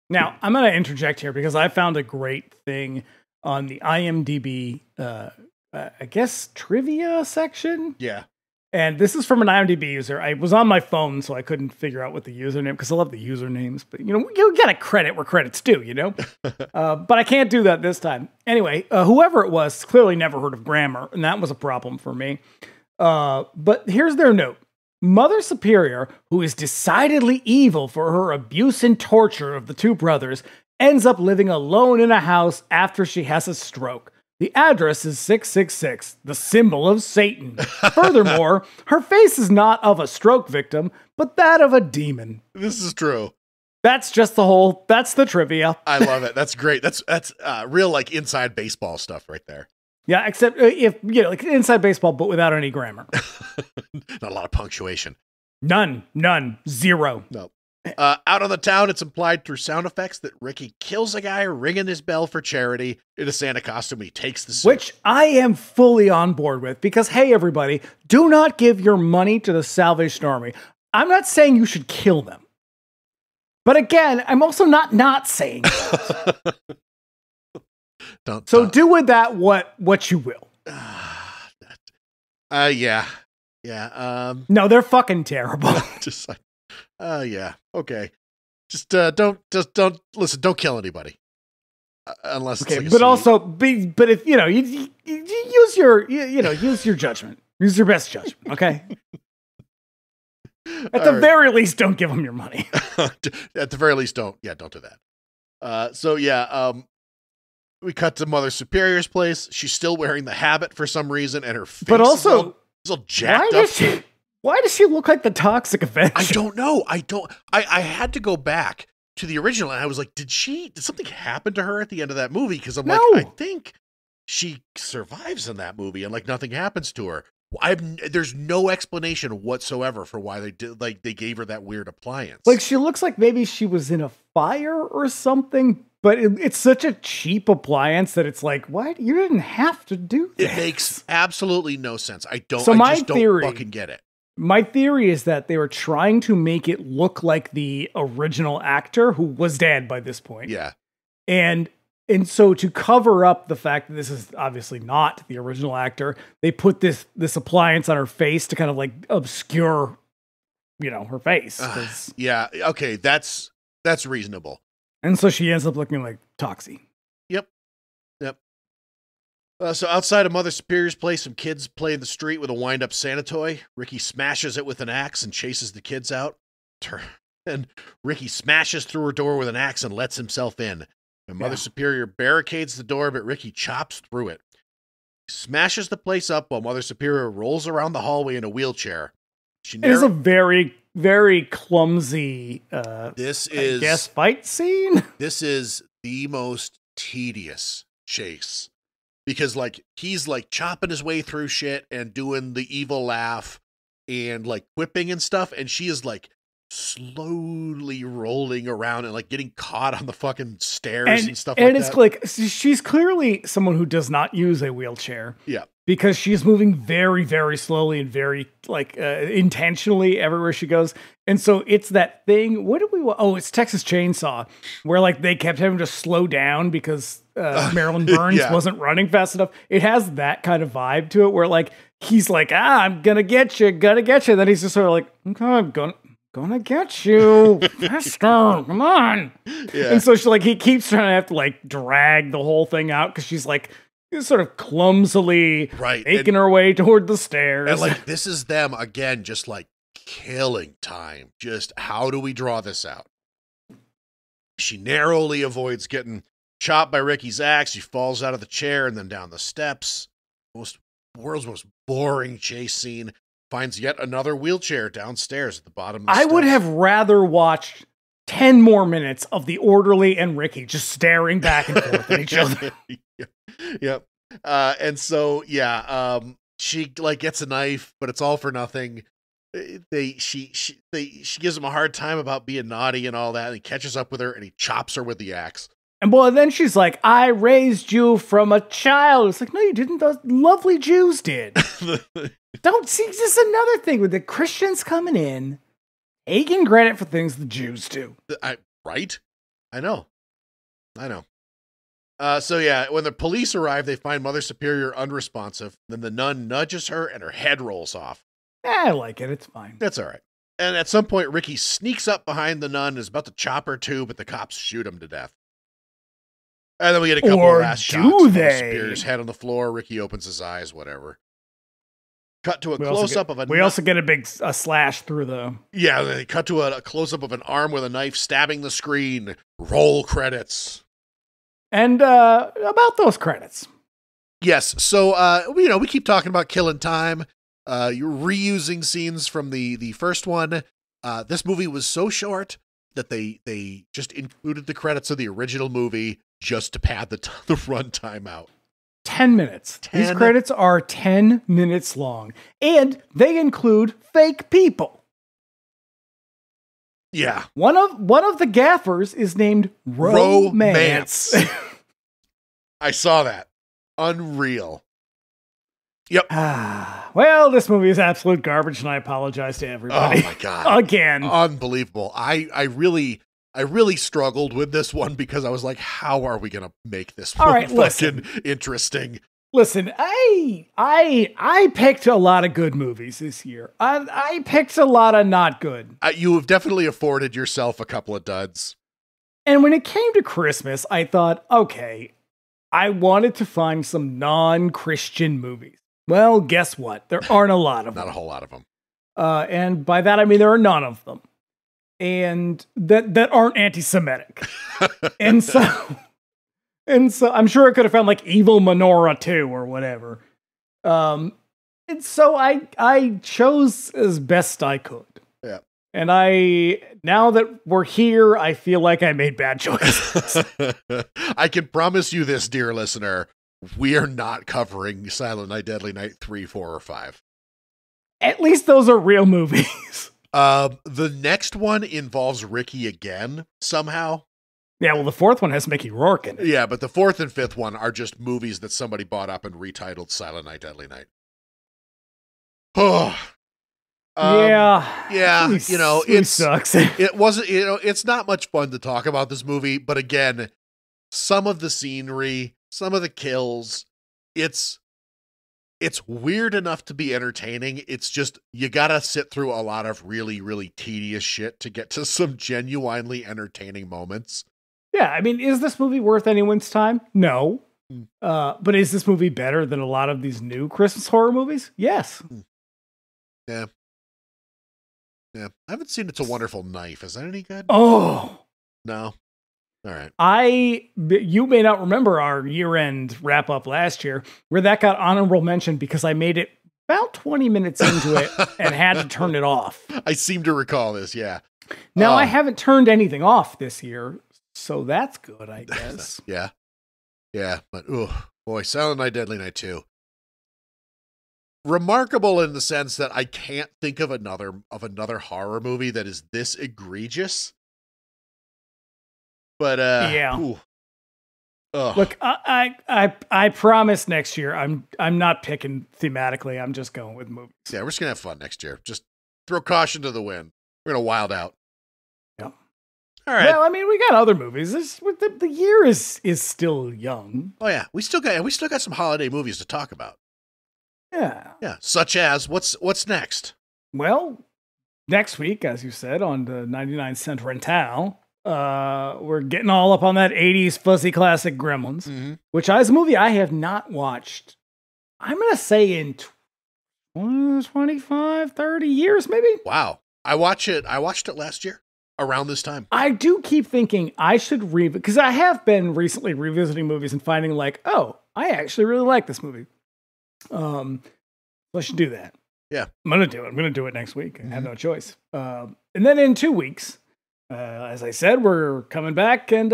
Now, I'm going to interject here because I found a great thing on the IMDb, I guess, trivia section. Yeah. And this is from an IMDb user. I was on my phone, so I couldn't figure out what the username, because I love the usernames. But, you know, you got to credit where credit's due, you know? But I can't do that this time. Anyway, whoever it was clearly never heard of grammar, and that was a problem for me. But here's their note. Mother Superior, who is decidedly evil for her abuse and torture of the two brothers, ends up living alone in a house after she has a stroke. The address is 666, the symbol of Satan. Furthermore, her face is not of a stroke victim, but that of a demon. This is true. That's just that's the trivia. I love it. That's great. That's real, like, inside baseball stuff right there. Yeah, except if, you know, like inside baseball, but without any grammar. Not a lot of punctuation. None. Zero. No. Out on the town, it's implied through sound effects that Ricky kills a guy ringing his bell for charity in a Santa costume. He takes the suit. Which I am fully on board with because, hey, everybody, do not give your money to the Salvation Army. I'm not saying you should kill them. But again, I'm also not saying that. So do with that what you will. Yeah. No, they're fucking terrible. Just like, yeah, okay. Just don't listen. Don't kill anybody, unless. Okay, it's like but also but if you know you use your judgment, use your best judgment. Okay. At the very least, don't give them your money. At the very least, don't do that. So yeah, we cut to Mother Superior's place. She's still wearing the habit for some reason, and her face but also is all jacked up. Why does she look like the Toxic Avenger? I don't know. I had to go back to the original, and I was like, did something happen to her at the end of that movie? Because I'm like, I think she survives in that movie, and like nothing happens to her. There's no explanation whatsoever for why they gave her that weird appliance. Like, she looks like maybe she was in a fire or something, but it's such a cheap appliance that it's like, what? You didn't have to do this. It makes absolutely no sense. I just don't fucking get it. My theory is that they were trying to make it look like the original actor who was dead by this point. Yeah. And so to cover up the fact that this is obviously not the original actor, they put this appliance on her face to kind of like obscure, you know, her face. Yeah. Okay. That's reasonable. And so she ends up looking like Toxie. Yep. So outside of Mother Superior's place, some kids play in the street with a wind-up Santa toy. Ricky smashes it with an axe and chases the kids out. And Ricky smashes through her door with an axe and lets himself in. And Mother Superior barricades the door, but Ricky chops through it. He smashes the place up while Mother Superior rolls around the hallway in a wheelchair. It is a very, very clumsy I guess fight scene. This is the most tedious chase. Because, like, he's, like, chopping his way through shit and doing the evil laugh and, like, whipping and stuff. And she is, like, slowly rolling around and like getting caught on the fucking stairs and stuff like and that. it's like she's clearly someone who does not use a wheelchair. Yeah. Because she's moving very, very slowly and very like intentionally everywhere she goes. And so it's that thing. What do we want? Oh, it's Texas Chainsaw, where like they kept having to slow down because Marilyn Burns wasn't running fast enough. It has that kind of vibe to it where like he's like, I'm gonna get you. Then he's just sort of like, okay, I'm gonna get you faster. Come on. Yeah. And so she like he keeps trying to have to like drag the whole thing out because she's like sort of clumsily making her way toward the stairs. And like this is them again, just like killing time. Just how do we draw this out? She narrowly avoids getting chopped by Ricky's axe. She falls out of the chair and then down the steps. World's most boring chase scene. Finds yet another wheelchair downstairs at the bottom of the steps. I would have rather watched 10 more minutes of the orderly and Ricky just staring back and forth at each other. Yep. And so, she like gets a knife, but it's all for nothing. She gives him a hard time about being naughty and all that. And he catches up with her and he chops her with the axe. And well, then she's like, I raised you from a child. It's like, no, you didn't. Those lovely Jews did. Don't see just another thing with the Christians coming in, taking credit for things the Jews do. Right? I know. So yeah, when the police arrive, they find Mother Superior unresponsive. Then the nun nudges her and her head rolls off. I like it. It's fine. That's all right. And at some point, Ricky sneaks up behind the nun and is about to chop her too, but the cops shoot him to death. And then we get a couple of last shots. Mother Superior's head on the floor. Ricky opens his eyes, whatever. Cut to a close-up of a... We also get a slash through the... Yeah, they cut to a close-up of an arm with a knife stabbing the screen. Roll credits. And about those credits. Yes, so, we keep talking about killing time. You're reusing scenes from the first one. This movie was so short that they just included the credits of the original movie just to pad the runtime out. 10 minutes. These credits are 10 minutes long. And they include fake people. Yeah. One of the gaffers is named Romance. I saw that. Unreal. Yep. Well, this movie is absolute garbage, and I apologize to everybody. Oh my God. Again. Unbelievable. I really struggled with this one because I was like, how are we going to make this one fucking interesting? Listen, I picked a lot of good movies this year. I picked a lot of not good. You have definitely afforded yourself a couple of duds. And when it came to Christmas, I thought, okay, I wanted to find some non-Christian movies. Well, guess what? There aren't a lot of them. Not a whole lot of them. And by that, I mean there are none of them. And that aren't anti-Semitic. and so I'm sure I could have found like Evil Menorah 2 or whatever. And so I chose as best I could. Yeah. And now that we're here, I feel like I made bad choices. I can promise you this, dear listener, we are not covering Silent Night, Deadly Night 3, 4, or 5. At least those are real movies. The next one involves Ricky again, somehow. Yeah, well, the fourth one has Mickey Rourke in it. Yeah, but the fourth and fifth one are just movies that somebody bought up and retitled Silent Night, Deadly Night. Oh. Yeah, it sucks. It wasn't, it's not much fun to talk about this movie, but again, some of the scenery, some of the kills, it's weird enough to be entertaining. It's just, you gotta sit through a lot of really, really tedious shit to get to some genuinely entertaining moments. Yeah, I mean, is this movie worth anyone's time? No. But is this movie better than a lot of these new Christmas horror movies? Yes. Yeah. I haven't seen It's a Wonderful Knife. Is that any good? Oh. No. All right. You may not remember our year-end wrap-up last year, where that got honorable mention because I made it about 20 minutes into it and had to turn it off. I seem to recall this, yeah. Now, I haven't turned anything off this year, so that's good, I guess. Yeah, but, boy, Silent Night, Deadly Night 2. remarkable in the sense that I can't think of another horror movie that is this egregious. But yeah. Ooh. Ugh. Look, I promise next year I'm not picking thematically. I'm just going with movies. Yeah, we're just gonna have fun next year. Just throw caution to the wind. We're gonna wild out. Yeah. All right. Well, I mean, we got other movies. The year is still young. Oh yeah, we still got some holiday movies to talk about. Yeah. Yeah, such as what's next? Well, next week, as you said, on the 99-cent rental, we're getting all up on that 80s fuzzy classic Gremlins, which is a movie I have not watched. I'm going to say in 25, 30 years, maybe. Wow. I watched it last year around this time. I do keep thinking I should because I have been recently revisiting movies and finding like, oh, I actually really like this movie. I should do that. Yeah. I'm going to do it. I'm going to do it next week. I have no choice. And then in 2 weeks, as I said, we're coming back and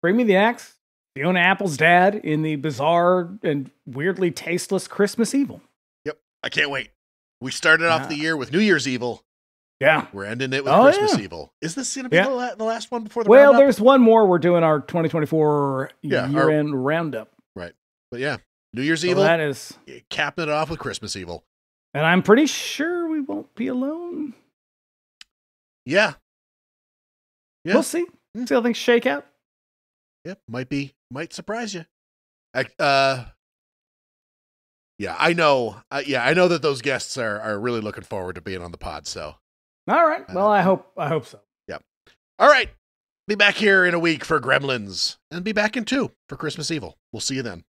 Bring Me the Axe, Fiona Apple's dad in the bizarre and weirdly tasteless Christmas Evil. Yep. I can't wait. We started off the year with New Year's Evil. Yeah. We're ending it with Christmas Evil. Is this going to be the last one before the roundup? There's one more. We're doing our 2024 year-end roundup. Right. But yeah, New Year's Evil. That is capping it off with Christmas Evil. And I'm pretty sure we won't be alone. Yeah. We'll see. See how things shake out. Yep. Might surprise you. I know. I know that those guests are really looking forward to being on the pod. So. All right. Well, I hope so. Yep. All right. Be back here in a week for Gremlins and be back in 2 for Christmas Evil. We'll see you then.